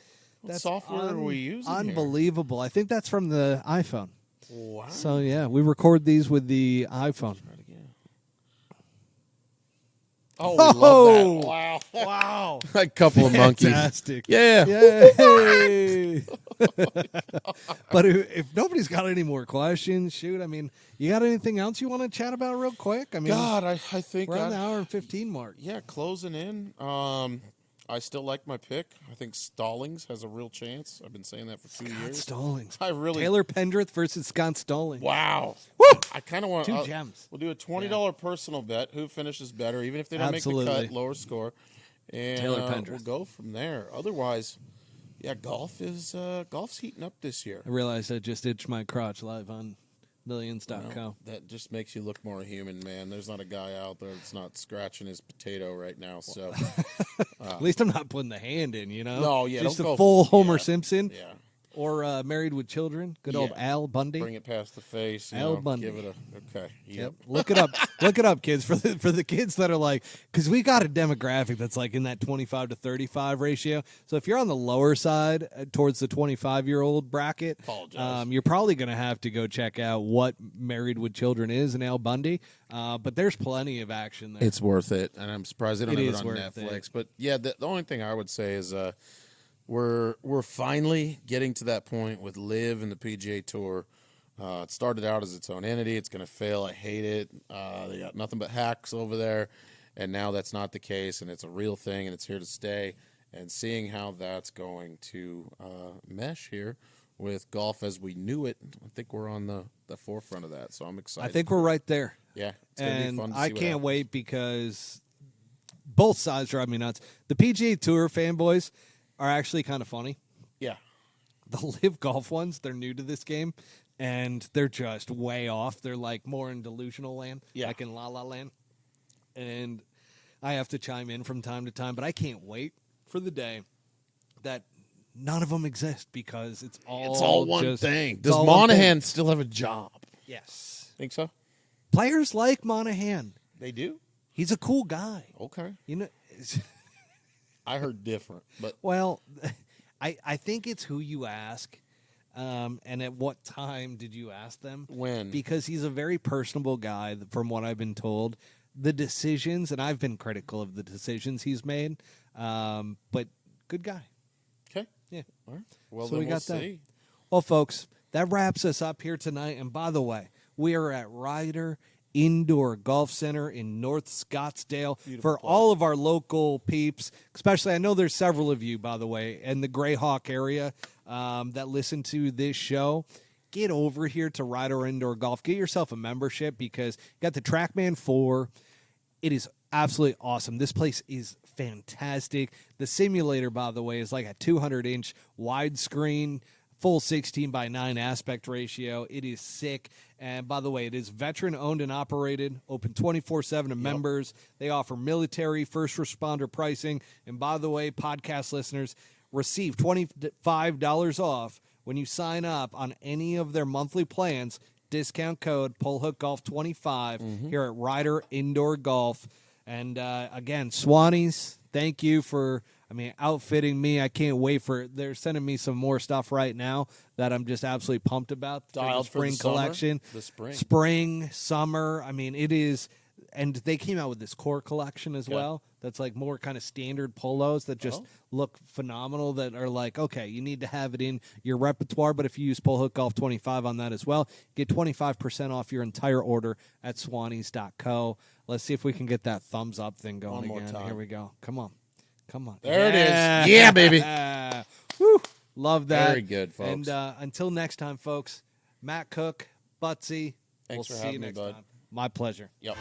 What software are we using here? Unbelievable. I think that's from the iPhone. Wow. So, yeah, we record these with the iPhone. Try it again. Oh, we love that. Wow. Wow. A couple of monkeys. Fantastic. Yeah. Yay. But if nobody's got any more questions, shoot, I mean, you got anything else you want to chat about real quick? I mean, God, I think we're on the hour and 15 mark. Yeah, closing in. I still like my pick. I think Stallings has a real chance. I've been saying that for 2 years. Stallings. I really. Taylor Pendrith versus Scott Stallings. Wow. Woo! I kind of want Two gems. We'll do a $20 personal bet. Who finishes better, even if they don't make the cut, lower score. And Taylor Pendrith. We'll go from there. Otherwise, yeah, golf's heating up this year. I realized I just itched my crotch live on millions.co. Well, that just makes you look more human, man. There's not a guy out there that's not scratching his potato right now. So at least I'm not putting the hand in, you know? No, yeah. Just don't a go full Homer Simpson. Yeah. Or Married with Children. Good old Al Bundy. Bring it past the face. Al Bundy. Give it okay. Yep. Look it up. Look it up, kids. For the kids that are like, because we got a demographic that's like in that 25 to 35 ratio. So if you're on the lower side towards the 25-year-old bracket, you're probably going to have to go check out what Married with Children is and Al Bundy. But there's plenty of action there. It's worth it, and I'm surprised they don't have it on Netflix. It. But yeah, the only thing I would say is we're finally getting to that point with LIV and the PGA Tour. It started out as its own entity. It's going to fail. I hate it. They got nothing but hacks over there, and now that's not the case, and it's a real thing, and it's here to stay. And seeing how that's going to mesh here with golf as we knew it, I think we're on the forefront of that. So I'm excited. I think we're right there. Yeah, it's going to be fun to see I what can't happens. wait because both sides drive me nuts. The PGA Tour fanboys are actually kind of funny. Yeah. The LIV Golf ones, they're new to this game, and they're just way off. They're like more in delusional land, like in La La Land. And I have to chime in from time to time, but I can't wait for the day that none of them exist because it's all one thing. Does Monahan still have a job? Yes. Think so? Players like Monahan. They do? He's a cool guy. Okay. You know, I heard different, but well, I think it's who you ask, and at what time did you ask them? When? Because he's a very personable guy, from what I've been told. The decisions, and I've been critical of the decisions he's made, but good guy. Okay. Yeah. All right. Well, So then we we'll got that. see. Well, folks, that wraps us up here tonight. And by the way, we are at Ryder Indoor Golf Center in North Scottsdale. For all of our local peeps, especially, I know there's several of you, by the way, in the Greyhawk area that listen to this show. Get over here to Ryder Indoor Golf. Get yourself a membership because you got the TrackMan 4. It is absolutely awesome. This place is fantastic. The simulator, by the way, is like a 200-inch widescreen, full 16:9 aspect ratio. It is sick. And by the way, it is veteran-owned and operated, open 24/7 to members. They offer military, first responder pricing. And by the way, podcast listeners receive $25 off when you sign up on any of their monthly plans. Discount code PullHookGolf25 here at Ryder Indoor Golf. And again, Swannies, thank you for outfitting me. I can't wait they're sending me some more stuff right now that I'm just absolutely pumped about. Dialed for the spring collection. The spring. Spring, summer. It is. And they came out with this core collection as well. That's like more kind of standard polos that just look phenomenal, that are like, okay, you need to have it in your repertoire. But if you use Pull Hook Golf 25 on that as well, get 25% off your entire order at swannies.co. Let's see if we can get that thumbs up thing going One more again. time. Here we go. Come on. There it is. Yeah, baby. Woo. Love that. Very good, folks. And until next time, folks, Matt Cook, Buttsy. Thanks We'll for see you having me, next bud. time. My pleasure. Yep.